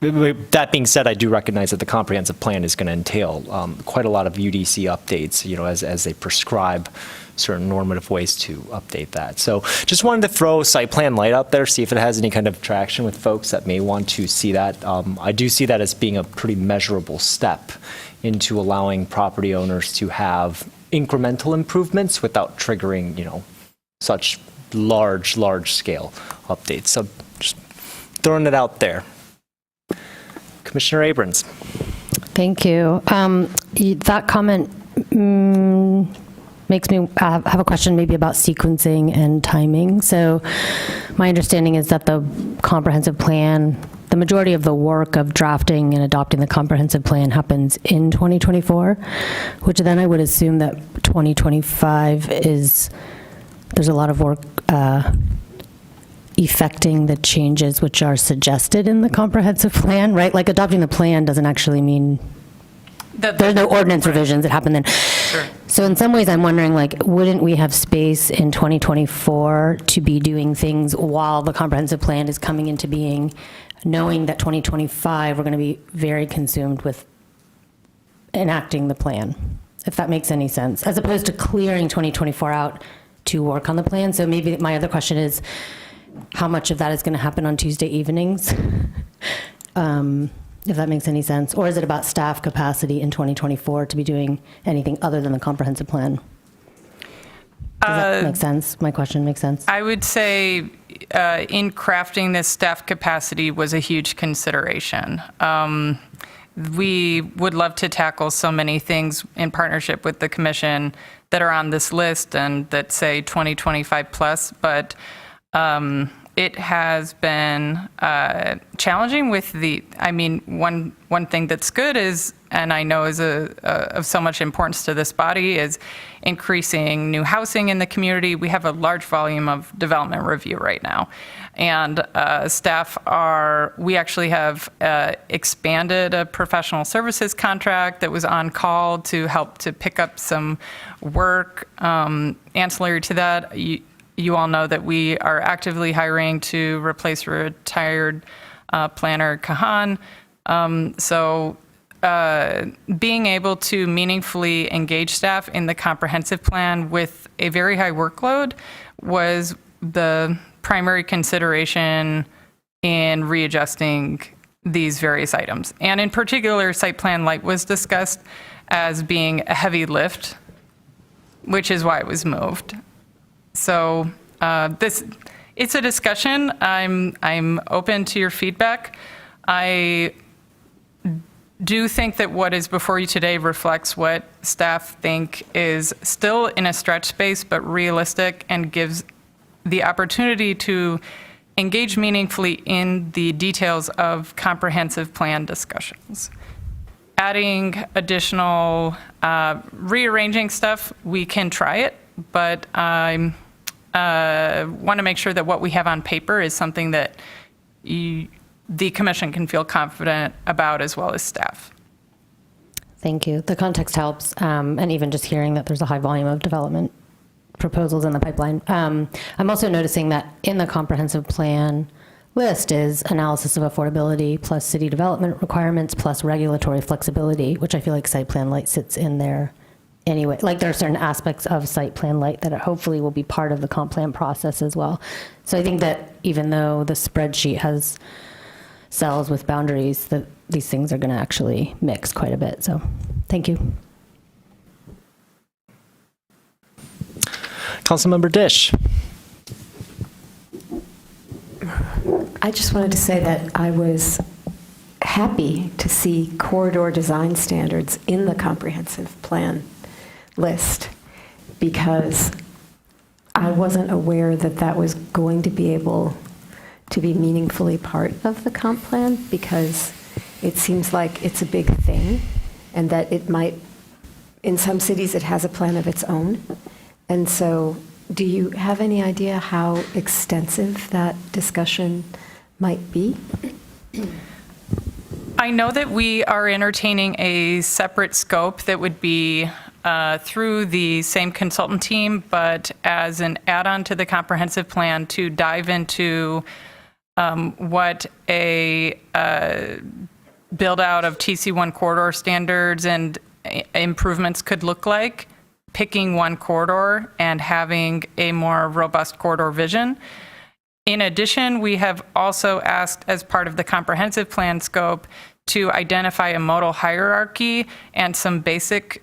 That being said, I do recognize that the comprehensive plan is going to entail quite a lot of UDC updates, as they prescribe certain normative ways to update that. So just wanted to throw site plan light out there, see if it has any kind of traction with folks that may want to see that. I do see that as being a pretty measurable step into allowing property owners to have incremental improvements without triggering, such large scale updates. So just throwing it out there. Commissioner Abrams. Thank you. That comment makes me have a question maybe about sequencing and timing. So my understanding is that the comprehensive plan, the majority of the work of drafting and adopting the comprehensive plan happens in 2024, which then I would assume that 2025 there's a lot of work effecting the changes which are suggested in the comprehensive plan, right? Like adopting the plan doesn't actually mean there's no ordinance revisions that happen then. Sure. So in some ways I'm wondering, wouldn't we have space in 2024 to be doing things while the comprehensive plan is coming into being, knowing that 2025 we're going to be very consumed with enacting the plan, if that makes any sense, as opposed to clearing 2024 out to work on the plan. So maybe my other question is, how much of that is going to happen on Tuesday evenings, if that makes any sense? Or is it about staff capacity in 2024 to be doing anything other than the comprehensive plan? Does that make sense? My question makes sense? I would say in crafting this, staff capacity was a huge consideration. We would love to tackle so many things in partnership with the commission that are on this list and that say 2025 plus, but it has been challenging with one thing that's good is, and I know is of so much importance to this body, is increasing new housing in the community. We have a large volume of development review right now. And we actually have expanded a professional services contract that was on call to help to pick up some work. Ancillary to that, you all know that we are actively hiring to replace retired planner Kahan. So being able to meaningfully engage staff in the comprehensive plan with a very high workload was the primary consideration in readjusting these various items. And in particular, site plan light was discussed as being a heavy lift, which is why it was moved. So it's a discussion. I'm open to your feedback. I do think that what is before you today reflects what staff think is still in a stretch space, but realistic, and gives the opportunity to engage meaningfully in the details of comprehensive plan discussions. Adding additional rearranging stuff, we can try it, but I want to make sure that what we have on paper is something that the commission can feel confident about, as well as staff. Thank you. The context helps, and even just hearing that there's a high volume of development proposals in the pipeline. I'm also noticing that in the comprehensive plan list is analysis of affordability plus city development requirements plus regulatory flexibility, which I feel like site plan light sits in there anyway. Like there are certain aspects of site plan light that hopefully will be part of the comp plan process as well. So I think that even though the spreadsheet has cells with boundaries, that these things are going to actually mix quite a bit. So thank you. Councilmember Dish. I just wanted to say that I was happy to see corridor design standards in the comprehensive plan list, because I wasn't aware that that was going to be able to be meaningfully part of the comp plan, because it seems like it's a big thing, and that it might, in some cities, it has a plan of its own. And so do you have any idea how extensive that discussion might be? I know that we are entertaining a separate scope that would be through the same consultant team, but as an add-on to the comprehensive plan to dive into what a build-out of TC1 corridor standards and improvements could look like, picking one corridor and having a more robust corridor vision. In addition, we have also asked, as part of the comprehensive plan scope, to identify a modal hierarchy and some basic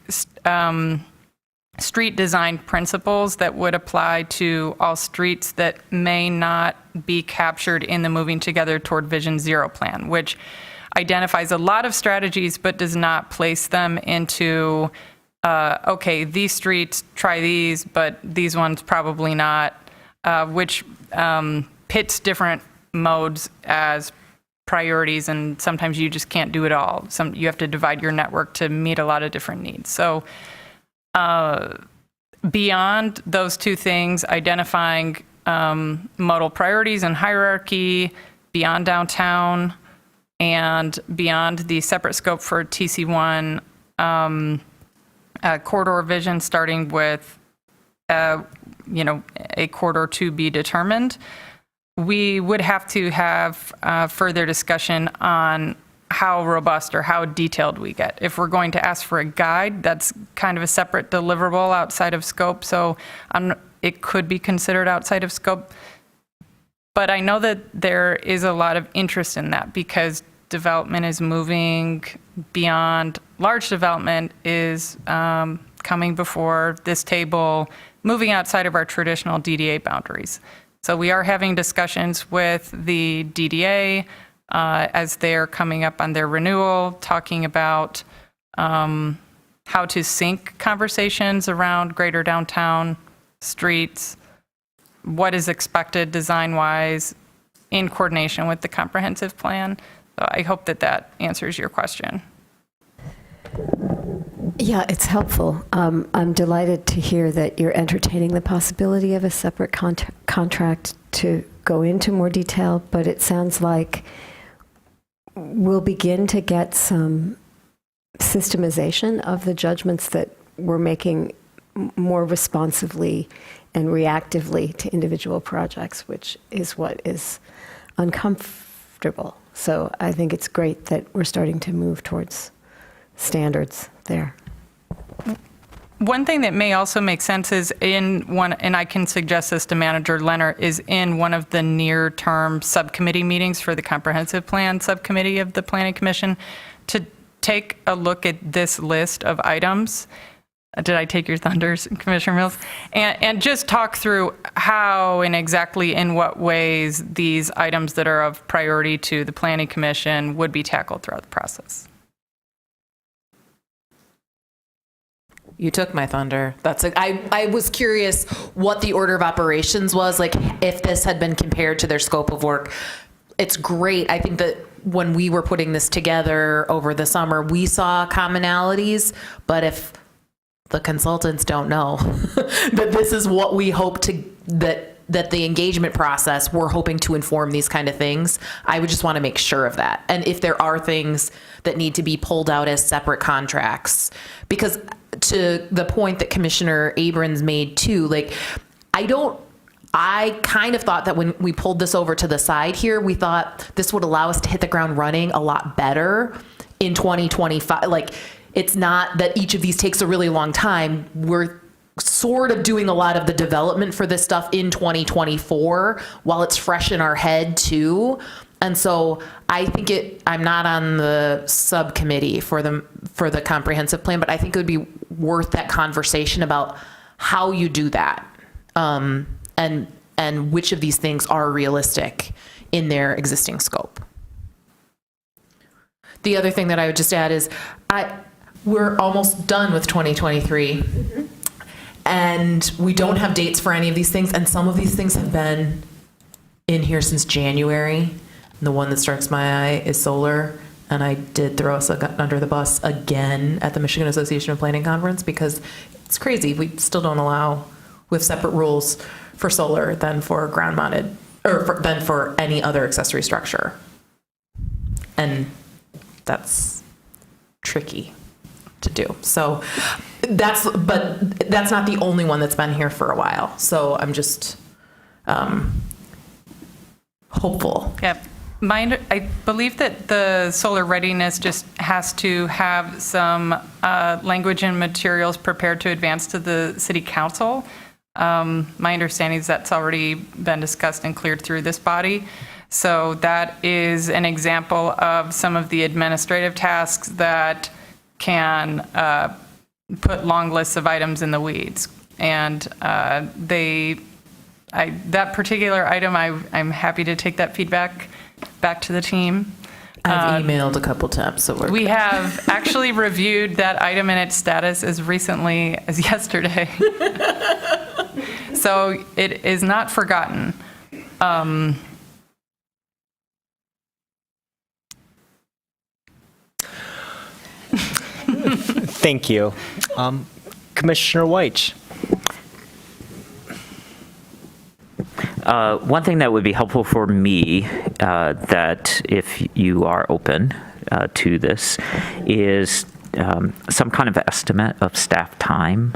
street design principles that would apply to all streets that may not be captured in the Moving Together Toward Vision Zero plan, which identifies a lot of strategies but does not place them into, okay, these streets, try these, but these ones probably not, which pits different modes as priorities, and sometimes you just can't do it all. You have to divide your network to meet a lot of different needs. So beyond those two things, identifying modal priorities and hierarchy, beyond downtown, and beyond the separate scope for TC1 corridor vision, starting with a corridor to be determined, we would have to have further discussion on how robust or how detailed we get. If we're going to ask for a guide, that's kind of a separate deliverable outside of scope, so it could be considered outside of scope. But I know that there is a lot of interest in that, because development is moving beyond, large development is coming before this table, moving outside of our traditional DDA boundaries. So we are having discussions with the DDA as they're coming up on their renewal, talking about how to sync conversations around greater downtown streets, what is expected design-wise in coordination with the comprehensive plan. So I hope that that answers your question. Yeah, it's helpful. I'm delighted to hear that you're entertaining the possibility of a separate contract to go into more detail, but it sounds like we'll begin to get some systemization of the judgments that we're making more responsively and reactively to individual projects, which is what is uncomfortable. So I think it's great that we're starting to move towards standards there. One thing that may also make sense is in one, and I can suggest this to Manager Leonard, is in one of the near-term subcommittee meetings for the Comprehensive Plan Subcommittee of the Planning Commission, to take a look at this list of items. Did I take your thunders, Commissioner Mills? And just talk through how and exactly in what ways these items that are of priority to the Planning Commission would be tackled throughout the process. You took my thunder. I was curious what the order of operations was, like if this had been compared to their scope of work. It's great. I think that when we were putting this together over the summer, we saw commonalities, but if the consultants don't know that this is what we hope to, that the engagement process, we're hoping to inform these kind of things, I would just want to make sure of that. And if there are things that need to be pulled out as separate contracts, because to the point that Commissioner Abrams made too, like, I kind of thought that when we pulled this over to the side here, we thought this would allow us to hit the ground running a lot better in 2025. Like, it's not that each of these takes a really long time. We're sort of doing a lot of the development for this stuff in 2024 while it's fresh in our head too. And so I think I'm not on the subcommittee for the comprehensive plan, but I think it would be worth that conversation about how you do that. And which of these things are realistic in their existing scope. The other thing that I would just add is we're almost done with 2023. And we don't have dates for any of these things. And some of these things have been in here since January. And the one that strikes my eye is solar. And I did throw us under the bus again at the Michigan Association of Planning Conference because it's crazy. We still don't allow, we have separate rules for solar than for ground mounted, or than for any other accessory structure. And that's tricky to do. So that's not the only one that's been here for a while. So I'm just hopeful. Yep. I believe that the solar readiness just has to have some language and materials prepared to advance to the city council. My understanding is that's already been discussed and cleared through this body. So that is an example of some of the administrative tasks that can put long lists of items in the weeds. And that particular item, I'm happy to take that feedback back to the team. I've emailed a couple times, so we have actually reviewed that item and its status as recently as yesterday. So it is not forgotten. Thank you. Commissioner White. One thing that would be helpful for me, that if you are open to this, is some kind of estimate of staff time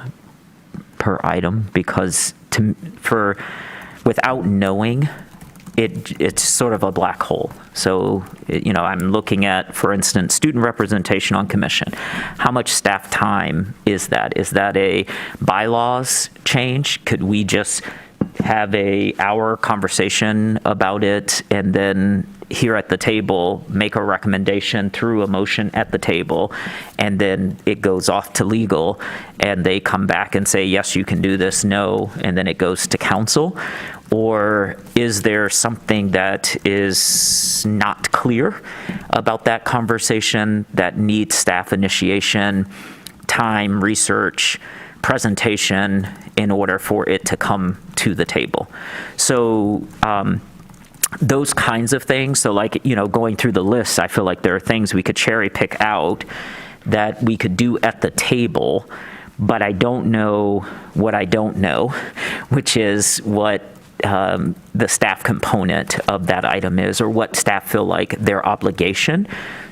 per item, because without knowing, it's sort of a black hole. So, I'm looking at, for instance, student representation on commission. How much staff time is that? Is that a bylaws change? Could we just have an hour conversation about it and then here at the table make a recommendation through a motion at the table, and then it goes off to legal and they come back and say, yes, you can do this, no, and then it goes to council? Or is there something that is not clear about that conversation that needs staff initiation, time, research, presentation in order for it to come to the table? So those kinds of things. So going through the list, I feel like there are things we could cherry pick out that we could do at the table, but I don't know what I don't know, which is what the staff component of that item is, or what staff feel like their obligation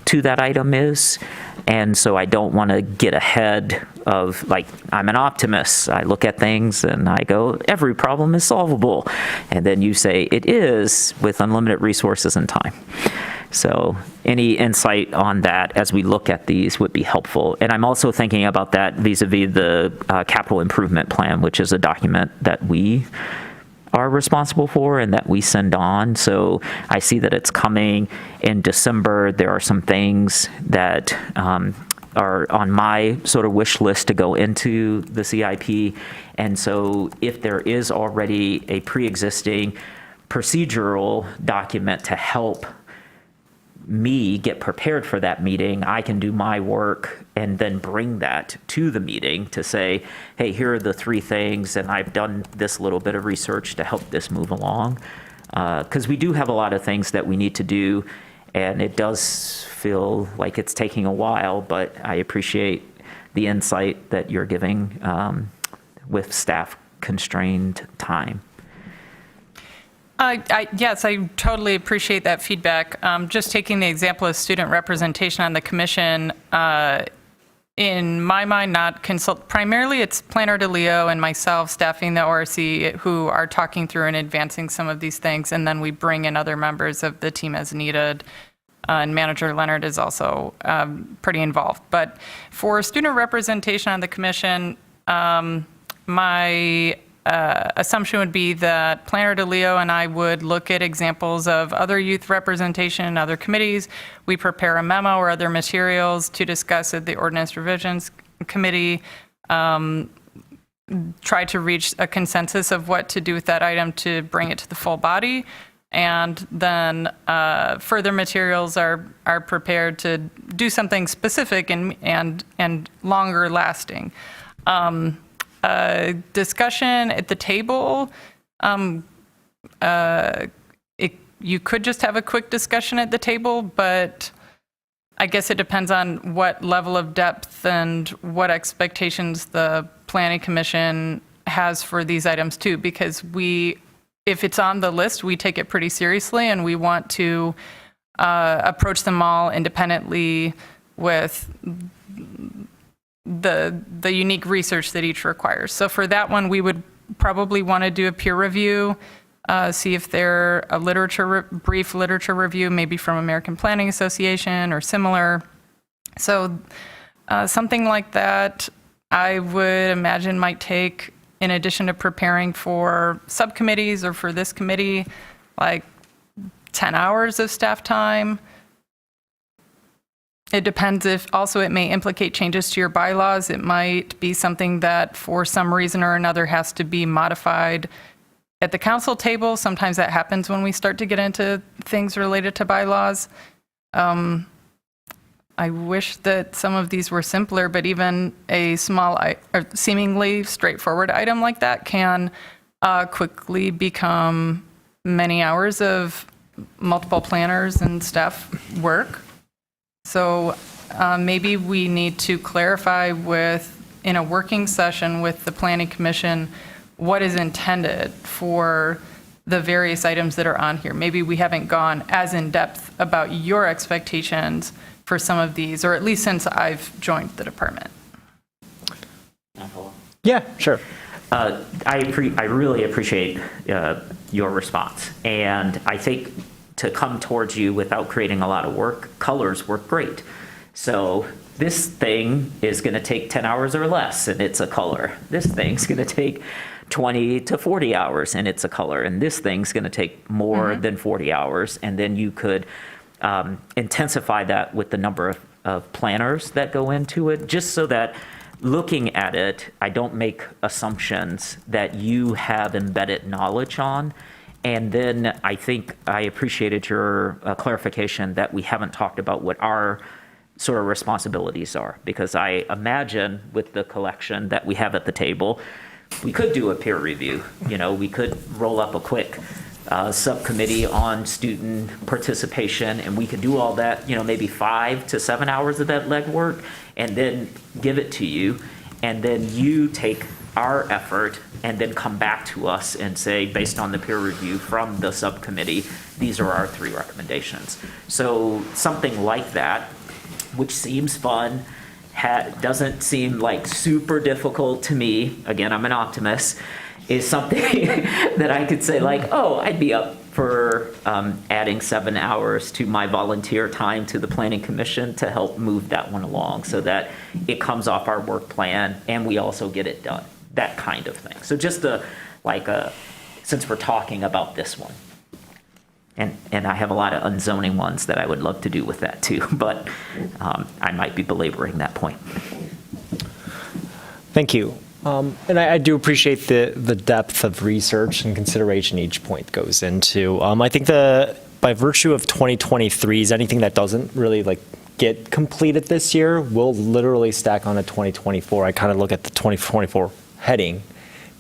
to that item is. And so I don't want to get ahead of, like, I'm an optimist. I look at things and I go, every problem is solvable. And then you say it is with unlimited resources and time. So any insight on that as we look at these would be helpful. And I'm also thinking about that vis-a-vis the capital improvement plan, which is a document that we are responsible for and that we send on. So I see that it's coming in December. There are some things that are on my sort of wish list to go into the CIP. And so if there is already a pre-existing procedural document to help me get prepared for that meeting, I can do my work and then bring that to the meeting to say, hey, here are the 3 things, and I've done this little bit of research to help this move along. Because we do have a lot of things that we need to do, and it does feel like it's taking a while, but I appreciate the insight that you're giving with staff constrained time. Yes, I totally appreciate that feedback. Just taking the example of student representation on the commission, in my mind, primarily it's Planner DeLeo and myself staffing the ORC who are talking through and advancing some of these things, and then we bring in other members of the team as needed. And Manager Leonard is also pretty involved. But for student representation on the commission, my assumption would be that Planner DeLeo and I would look at examples of other youth representation in other committees. We prepare a memo or other materials to discuss at the Ordinance Revisions Committee, try to reach a consensus of what to do with that item to bring it to the full body. And then further materials are prepared to do something specific and longer lasting. Discussion at the table, you could just have a quick discussion at the table, but I guess it depends on what level of depth and what expectations the Planning Commission has for these items too, because if it's on the list, we take it pretty seriously and we want to approach them all independently with the unique research that each requires. So for that one, we would probably want to do a peer review, see if they're a brief literature review, maybe from American Planning Association or similar. So something like that, I would imagine might take, in addition to preparing for subcommittees or for this committee, like 10 hours of staff time. It depends if also it may implicate changes to your bylaws. It might be something that for some reason or another has to be modified at the council table. Sometimes that happens when we start to get into things related to bylaws. I wish that some of these were simpler, but even a small, seemingly straightforward item like that can quickly become many hours of multiple planners and staff work. So maybe we need to clarify in a working session with the Planning Commission, what is intended for the various items that are on here. Maybe we haven't gone as in depth about your expectations for some of these, or at least since I've joined the department. Yeah, sure. I really appreciate your response. And I think to come towards you without creating a lot of work, colors work great. So this thing is going to take 10 hours or less, and it's a color. This thing's going to take 20 to 40 hours, and it's a color. And this thing's going to take more than 40 hours. And then you could intensify that with the number of planners that go into it, just so that looking at it, I don't make assumptions that you have embedded knowledge on. And then I think I appreciated your clarification that we haven't talked about what our sort of responsibilities are, because I imagine with the collection that we have at the table, we could do a peer review. We could roll up a quick subcommittee on student participation, and we could do all that, maybe 5 to 7 hours of that legwork, and then give it to you, and then you take our effort and then come back to us and say, based on the peer review from the subcommittee, these are our 3 recommendations. So something like that which seems fun, doesn't seem like super difficult to me. Again, I'm an optimist. Is something that I could say like, oh, I'd be up for adding 7 hours to my volunteer time to the Planning Commission to help move that one along so that it comes off our work plan and we also get it done, that kind of thing. So just since we're talking about this one. And I have a lot of unzoning ones that I would love to do with that too, but I might be belaboring that point. Thank you. And I do appreciate the depth of research and consideration each point goes into. I think by virtue of 2023s, anything that doesn't really get completed this year will literally stack on a 2024. I kind of look at the 2024 heading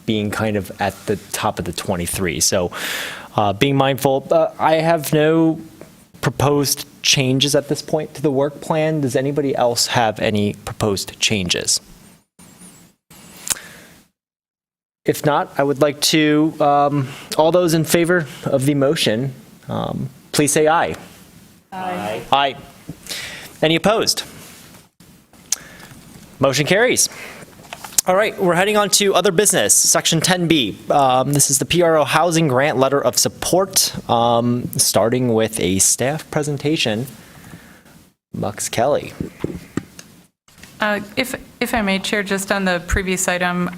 being kind of at the top of the 23. So being mindful, I have no proposed changes at this point to the work plan. Does anybody else have any proposed changes? If not, I would like to, all those in favor of the motion, please say aye. Aye. Aye. Any opposed? Motion carries. All right, we're heading on to other business, section 10B. This is the PRO Housing Grant Letter of Support, starting with a staff presentation. Mux Kelly. If I may, Chair, just on the previous item,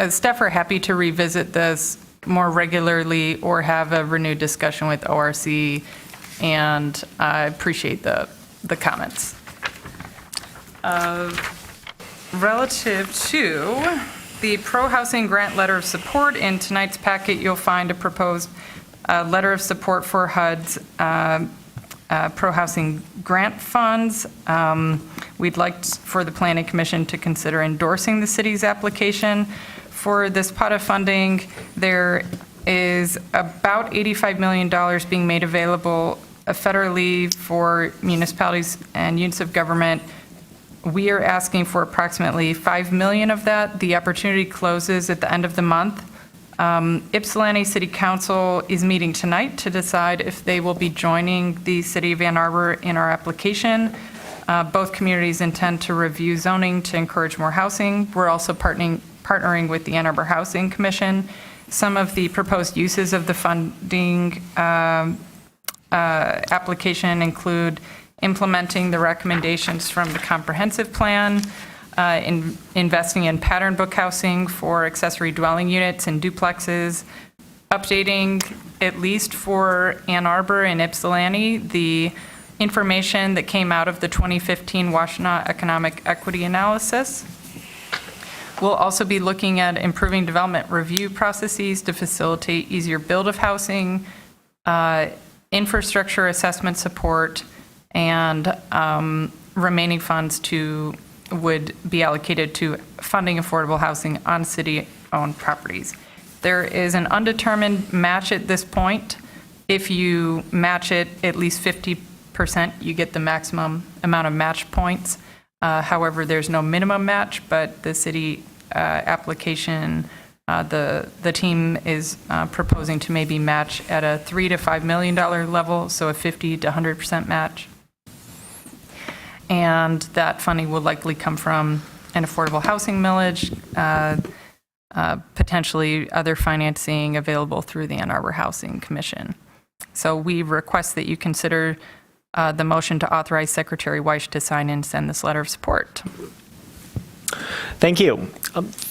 staff are happy to revisit this more regularly or have a renewed discussion with ORC, and I appreciate the comments. Relative to the Pro Housing Grant Letter of Support, in tonight's packet, you'll find a proposed letter of support for HUD's Pro Housing Grant Funds. We'd like for the Planning Commission to consider endorsing the city's application for this pot of funding. There is about $85 million being made available federally for municipalities and units of government. We are asking for approximately $5 million of that. The opportunity closes at the end of the month. Ypsilanti City Council is meeting tonight to decide if they will be joining the City of Ann Arbor in our application. Both communities intend to review zoning to encourage more housing. We're also partnering with the Ann Arbor Housing Commission. Some of the proposed uses of the funding application include implementing the recommendations from the comprehensive plan, investing in pattern book housing for accessory dwelling units and duplexes, updating, at least for Ann Arbor and Ypsilanti, the information that came out of the 2015 Washtenaw Economic Equity Analysis. We'll also be looking at improving development review processes to facilitate easier build of housing, infrastructure assessment support, and remaining funds would be allocated to funding affordable housing on city-owned properties. There is an undetermined match at this point. If you match it at least 50%, you get the maximum amount of match points. However, there's no minimum match, but the city application, the team is proposing to maybe match at a $3 to $5 million level, so a 50 to 100% match. And that funding will likely come from an affordable housing millage, potentially other financing available through the Ann Arbor Housing Commission. So we request that you consider the motion to authorize Secretary Weish to sign and send this letter of support. Thank you.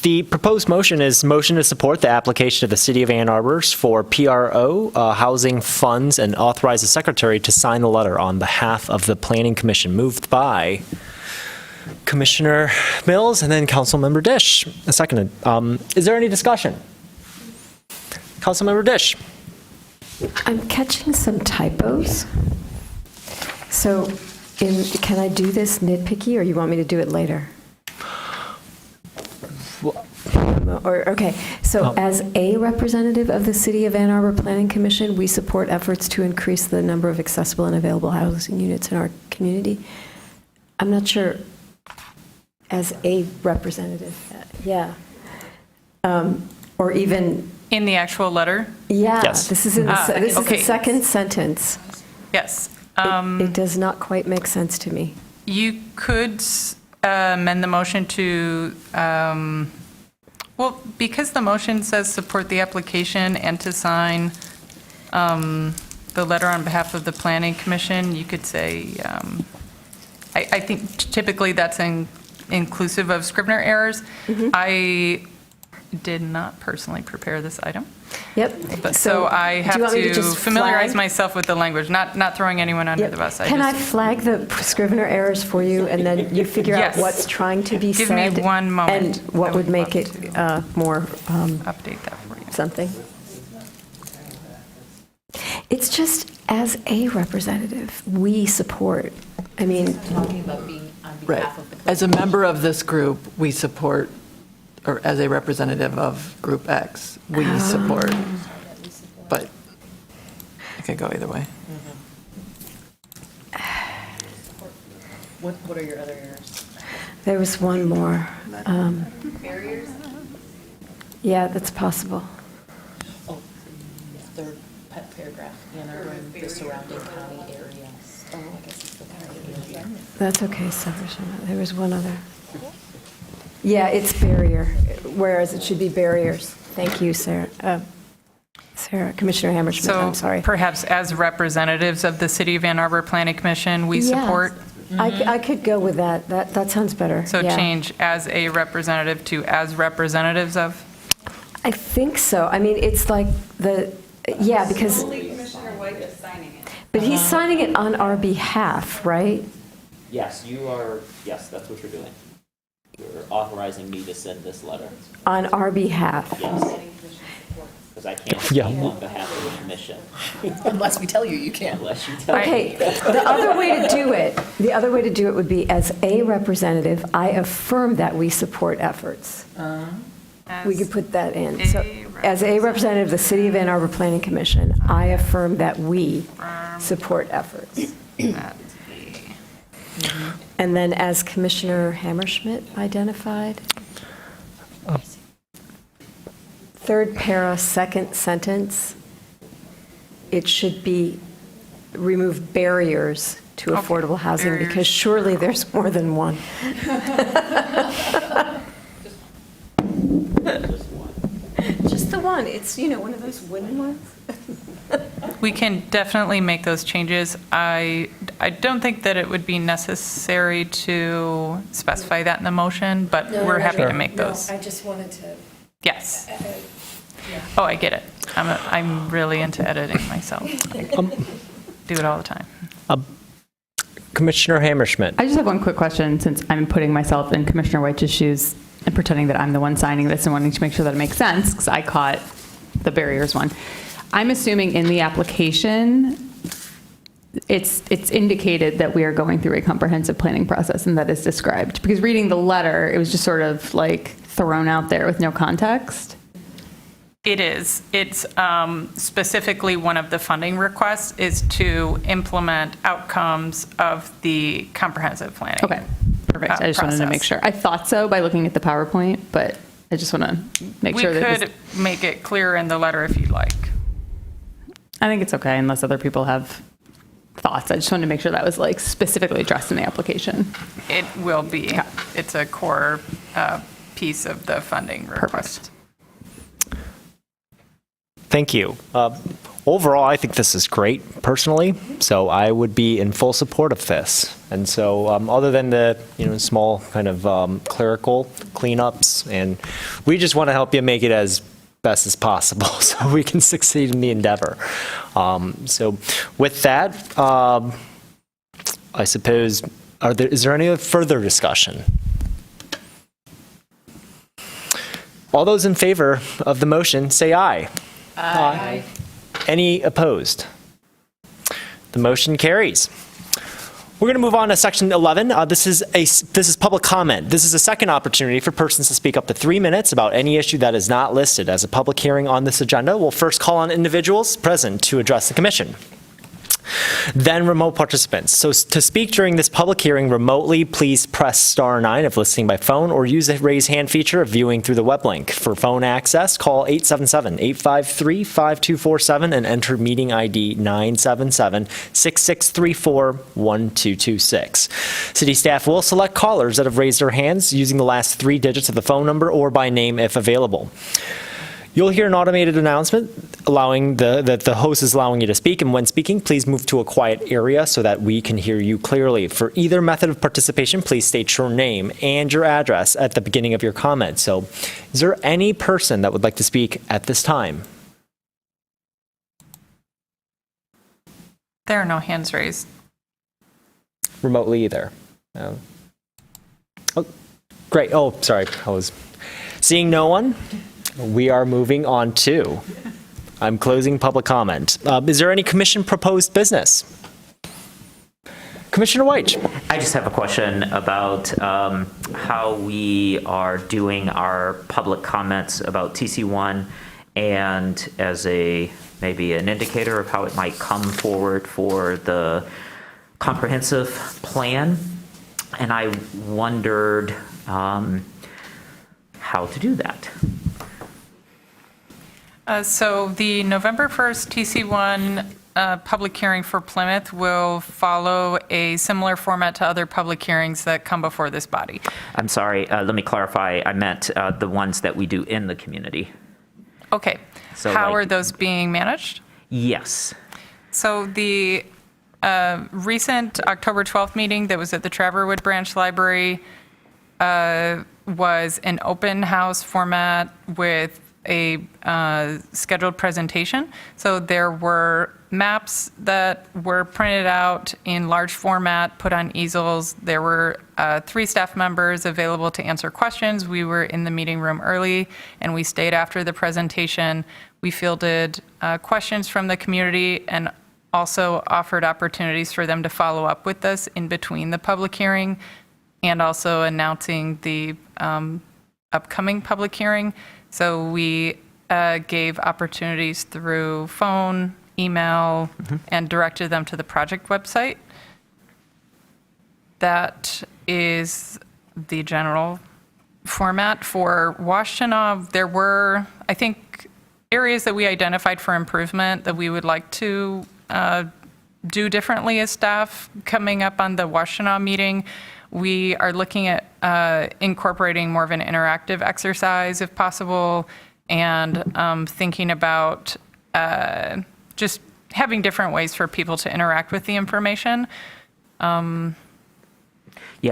The proposed motion is motion to support the application of the City of Ann Arbor for PRO housing funds and authorize the Secretary to sign the letter on behalf of the Planning Commission. Moved by Commissioner Mills and then Councilmember Dish. Seconded. Is there any discussion? Councilmember Dish. I'm catching some typos. So can I do this nitpicky, or you want me to do it later? Okay, so as a representative of the City of Ann Arbor Planning Commission, we support efforts to increase the number of accessible and available housing units in our community. I'm not sure, as a representative, yeah. Or even... In the actual letter? Yeah, yes. This is the second sentence. Yes. It does not quite make sense to me. You could amend the motion to, well, because the motion says support the application and to sign the letter on behalf of the Planning Commission, you could say, I think typically that's inclusive of Scrivener errors. I did not personally prepare this item. Yep. But so I do have you want me to just familiarize flag? myself with the language, not throwing anyone under the bus. Can I flag the Scrivener errors for you, and then you figure Yes. out what's trying to be Give said? me one moment. And what I would would make love it more update that for you. something? It's just, as a representative, we support. I mean, Talking about being on behalf of the. As a member of this group, we support, or as a representative of Group X, we support. But it could go either way. What are your other errors? there was one more. Barriers? Yeah, that's possible. Oh, third paragraph, Ann Arbor and the surrounding county areas. Oh, I guess it's the county area. That's okay, there was one other. Yeah, it's barrier, whereas it should be barriers. Thank you, Sarah. Commissioner Hammerschmidt, I'm sorry. So perhaps as representatives of the City of Ann Arbor Planning Commission, we Yeah. support. I could go with that. That sounds better. So Yeah. change as a representative to as representatives of? I think so. I mean, it's like yeah, because, Commissioner White is signing it. but he's signing it on our behalf, right? Yes, yes, that's what you're doing. You're authorizing me to send this letter. On our behalf. Yes. Because I can't speak on behalf of the commission Unless we tell you, you can't. unless you tell me. Okay, the other way to do it would be, as a representative, I affirm that we support efforts. We could put that in. So, as a representative of the City of Ann Arbor Planning Commission, I affirm that we support efforts. And then, as Commissioner Hammerschmidt identified, third para, second sentence, it should be remove barriers to Okay, affordable housing, barriers. because surely there's more than one. Just the one. It's, one of those wooden ones. We can definitely make those changes. I don't think that it would be necessary to specify that in the motion, but we're happy to make those. I just wanted to. Yes. Oh, I get it. I'm really into editing myself. Do it all the time. Commissioner Hammerschmidt. I just have one quick question, since I'm putting myself in Commissioner White's shoes and pretending that I'm the one signing this and wanting to make sure that it makes sense, because I caught the barriers one. I'm assuming in the application, it's indicated that we are going through a comprehensive planning process and that is described. Because reading the letter, it was just sort of like thrown out there with no context. It is. It's specifically one of the funding requests is to implement outcomes of the comprehensive planning. Okay, perfect. I just wanted to make sure. I thought so by looking at the PowerPoint, but I just want to make sure that We could make it clear in the letter if you'd like. I think it's okay unless other people have thoughts. I just wanted to make sure that was like specifically addressed in the application. It will be. Okay. It's a core piece of the funding request. Thank you. Overall, I think this is great, personally, so I would be in full support of this. And so, other than the small kind of clerical cleanups, and we just want to help you make it as best as possible so we can succeed in the endeavor. So with that, I suppose, is there any further discussion? All those in favor of the motion, say aye. Aye. Any opposed? The motion carries. We're going to move on to section 11. This is public comment. This is a second opportunity for persons to speak up to 3 minutes about any issue that is not listed as a public hearing on this agenda. We'll first call on individuals present to address the commission. Then remote participants. So to speak during this public hearing remotely, please press *9 if listening by phone or use the raise hand feature if viewing through the web link. For phone access, call 877-853-5247 and enter meeting ID 977-6634-1226. City staff will select callers that have raised their hands using the last 3 digits of the phone number or by name if available. You'll hear an automated announcement allowing that the host is allowing you to speak, and when speaking, please move to a quiet area so that we can hear you clearly. For either method of participation, please state your name and your address at the beginning of your comment. So, is there any person that would like to speak at this time? There are no hands raised. Remotely either. Oh, great. Oh, sorry. I was seeing no one. We are moving on to, I'm closing public comment. Is there any commission proposed business? Commissioner White. I just have a question about how we are doing our public comments about TC1 and as maybe an indicator of how it might come forward for the comprehensive plan. And I wondered how to do that. So the November 1st TC1 public hearing for Plymouth will follow a similar format to other public hearings that come before this body. I'm sorry, let me clarify. I meant the ones that we do in the community. Okay. So how are those being managed? Yes. So the recent October 12th meeting that was at the Traverwood Branch Library was an open house format with a scheduled presentation. So there were maps that were printed out in large format, put on easels. There were 3 staff members available to answer questions. We were in the meeting room early, and we stayed after the presentation. We fielded questions from the community and also offered opportunities for them to follow up with us in between the public hearing and also announcing the upcoming public hearing. So we gave opportunities through phone, email, and directed them to the project website. That is the general format. For Washtenaw, there were, I think, areas that we identified for improvement that we would like to do differently as staff. Coming up on the Washtenaw meeting, we are looking at incorporating more of an interactive exercise if possible, and thinking about just having different ways for people to interact with the information. Yeah,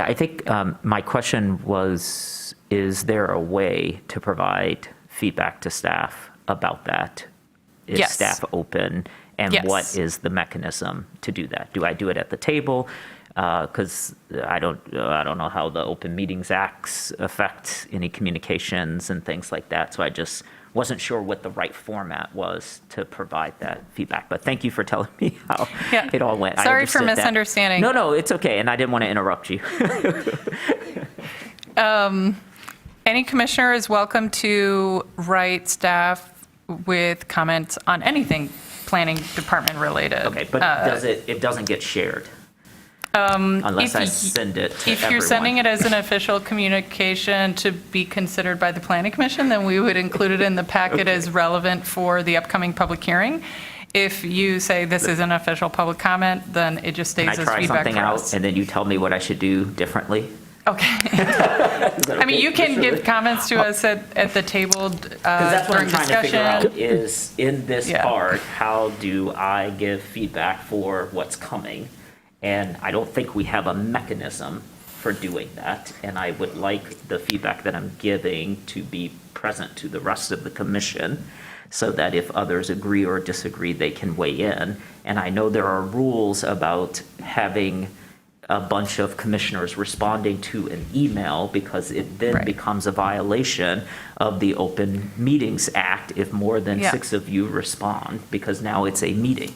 I think my question was, is there a way to provide feedback to staff about that? Is Yes. staff open? And Yes. what is the mechanism to do that? Do I do it at the table? Because I don't know how the Open Meetings Acts affect any communications and things like that. So I just wasn't sure what the right format was to provide that feedback. But thank you for telling me how it all went. I Sorry for understood that. misunderstanding. No, it's okay. And I didn't want to interrupt you. Any commissioner is welcome to write staff with comments on anything planning department related. Okay, but it doesn't get shared? Unless I send it to If you're everyone. sending it as an official communication to be considered by the planning commission, then we would include it in the packet as relevant for the upcoming public hearing. If you say this is an official public comment, then it just Can I stays as try feedback something for out us. and then you tell me what I should do differently? Okay. I mean, you can give comments to us at the table Because that's what I'm during trying to figure out discussion. is, in this Yeah. part, how do I give feedback for what's coming? And I don't think we have a mechanism for doing that. And I would like the feedback that I'm giving to be present to the rest of the commission so that if others agree or disagree, they can weigh in. And I know there are rules about having a bunch of commissioners responding to an email because it then becomes a violation of the Open Meetings Act if more than 6 of you respond, because now it's a meeting.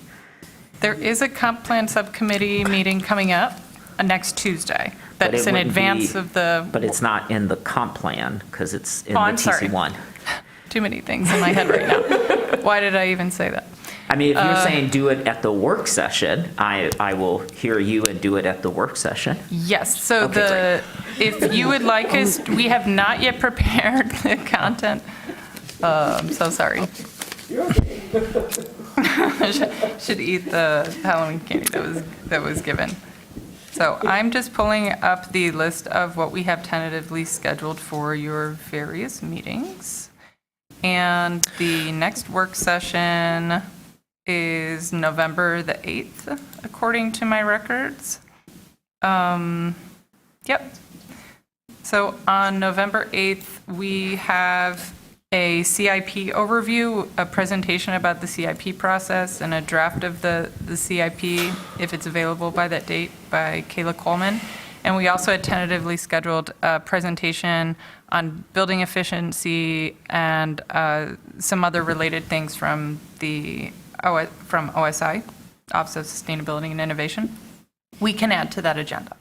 There is a comp plan subcommittee meeting coming up next Tuesday. But That's it in wouldn't advance be- of the, But it's not in the comp plan because it's in Oh, the I'm sorry. TC1. too many things in my head right now. Why did I even say that? I mean, if you're saying do it at the work session, I will hear you and do it at the work session. Yes, so Okay, if you would like us, we have not yet prepared the content. I'm so sorry. Should eat the Halloween candy that was given. So I'm just pulling up the list of what we have tentatively scheduled for your various meetings. And the next work session is November the 8th, according to my records. Yep. So on November 8th, we have a CIP overview, a presentation about the CIP process, and a draft of the CIP, if it's available by that date, by Kayla Coleman. And we also had tentatively scheduled a presentation on building efficiency and some other related things from from OSI, Office of Sustainability and Innovation. We can add to that agenda.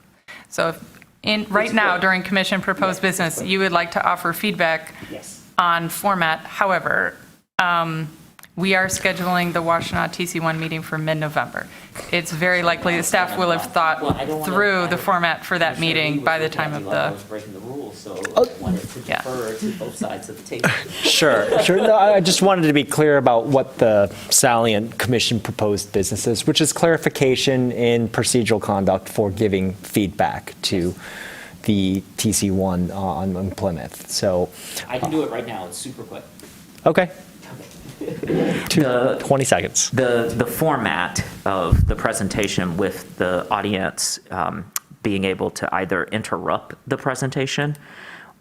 So if right now, during commission proposed business, you would like to offer feedback on format. However, we are scheduling the Washtenaw TC1 meeting for mid-November. It's very likely the staff will have thought through the format for that meeting by the time of I the. was breaking the rules, so I wanted to defer to both sides of the table. Sure. No, I just wanted to be clear about what the salient commission proposed business is, which is clarification in procedural conduct for giving feedback to the TC1 on Plymouth. So I can do it right now. It's super quick. okay. 20 seconds. The format of the presentation with the audience being able to either interrupt the presentation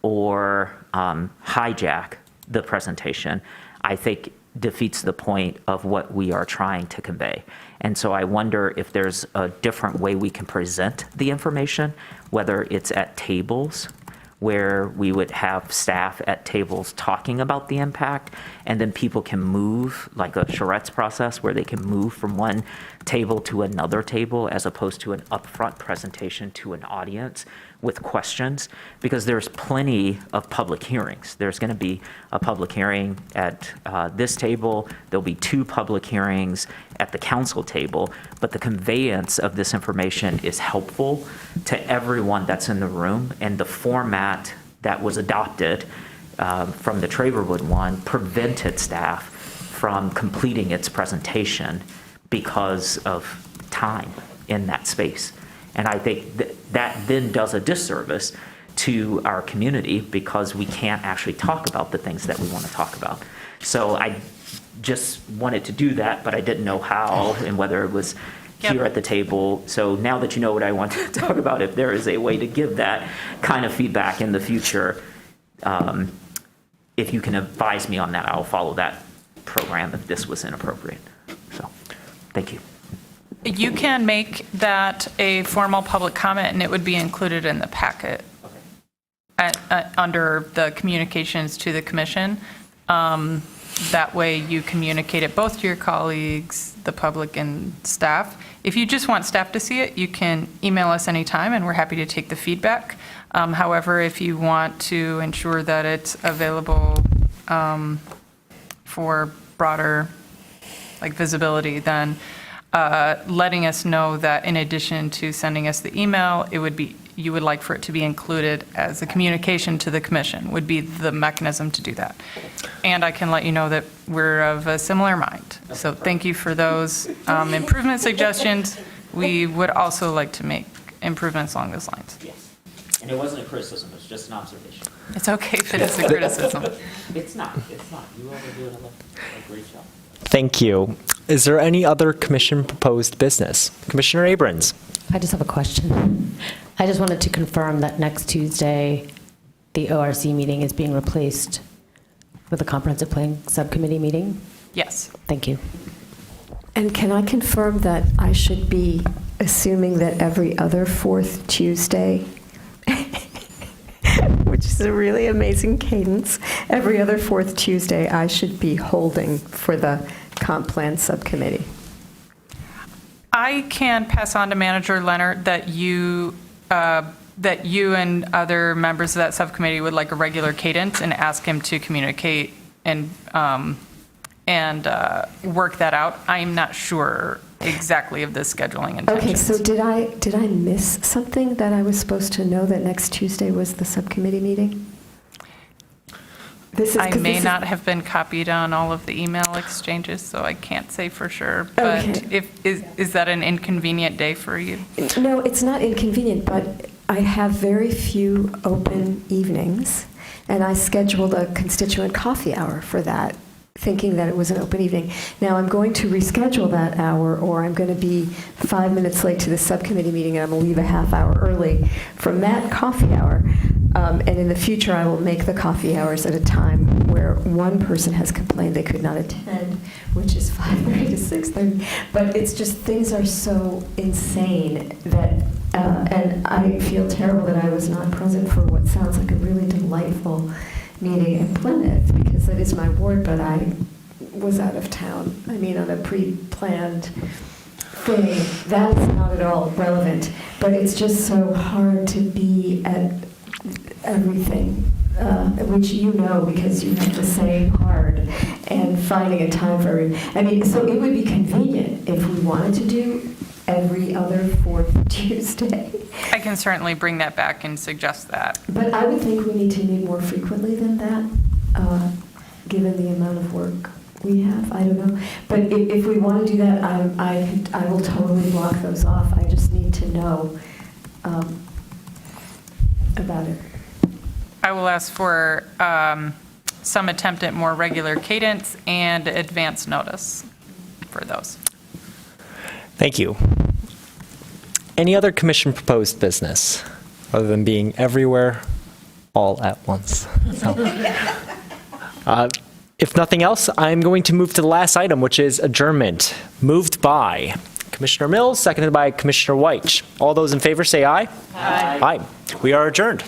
or hijack the presentation, I think defeats the point of what we are trying to convey. And so I wonder if there's a different way we can present the information, whether it's at tables where we would have staff at tables talking about the impact, and then people can move, like a charrettes process, where they can move from one table to another table, as opposed to an upfront presentation to an audience with questions, because there's plenty of public hearings. There's going to be a public hearing at this table. There'll be 2 public hearings at the council table, but the conveyance of this information is helpful to everyone that's in the room, and the format that was adopted from the Traverwood one prevented staff from completing its presentation because of time in that space. And I think that then does a disservice to our community, because we can't actually talk about the things that we want to talk about. So I just wanted to do that, but I didn't know how and whether it was here at the table. So now that you know what I want to talk about, if there is a way to give that kind of feedback in the future, if you can advise me on that, I'll follow that program if this was inappropriate. So, thank you. You can make that a formal public comment, and it would be included in the packet under the communications to the commission. That way you communicate it both to your colleagues, the public, and staff. If you just want staff to see it, you can email us anytime, and we're happy to take the feedback. However, if you want to ensure that it's available for broader visibility, then letting us know that in addition to sending us the email, you would like for it to be included as a communication to the commission would be the mechanism to do that. And I can let you know that we're of a similar mind. So thank you for those improvement suggestions. We would also like to make improvements along those lines. Yes. And it wasn't a criticism, it's just an observation. It's okay if it is a criticism. It's not. You all are doing a great job. Thank you. Is there any other commission proposed business? Commissioner Abrams. I just have a question. I just wanted to confirm that next Tuesday, the ORC meeting is being replaced with a comprehensive plan subcommittee meeting? Yes. Thank you. And can I confirm that I should be assuming that every other fourth Tuesday, which is a really amazing cadence, every other fourth Tuesday I should be holding for the comp plan subcommittee? I can pass on to Manager Leonard that you and other members of that subcommittee would like a regular cadence, and ask him to communicate and and work that out. I'm not sure exactly of the scheduling intentions. Okay, so did I miss something that I was supposed to know that next Tuesday was the subcommittee meeting? I may not have been copied on all of the email exchanges, so I can't say for sure. But Okay. is that an inconvenient day for you? No, it's not inconvenient, but I have very few open evenings, and I scheduled a constituent coffee hour for that, thinking that it was an open evening. Now, I'm going to reschedule that hour, or I'm going to be 5 minutes late to the subcommittee meeting, and I'm going to leave a half hour early from that coffee hour. And in the future, I will make the coffee hours at a time where one person has complained they could not attend, which is 5:30 to 6:30. But it's just, things are so insane that, and I feel terrible that I was not present for what sounds like a really delightful meeting in Plymouth, because that is my ward, but I was out of town. I mean, on a pre-planned thing. That's not at all relevant, but it's just so hard to be at everything, which you know because you have the same hard, and finding a time for every, I mean, so it would be convenient if we wanted to do every other fourth Tuesday. I can certainly bring that back and suggest that. But I would think we need to meet more frequently than that, given the amount of work we have. I don't know. But if we want to do that, I will totally block those off. I just need to know about it. I will ask for some attempt at more regular cadence and advance notice for those. Thank you. Any other commission proposed business other than being everywhere all at once? So, if nothing else, I'm going to move to the last item, which is adjournment. Moved by Commissioner Mills, seconded by Commissioner White. All those in favor say aye. Aye. Aye. We are adjourned.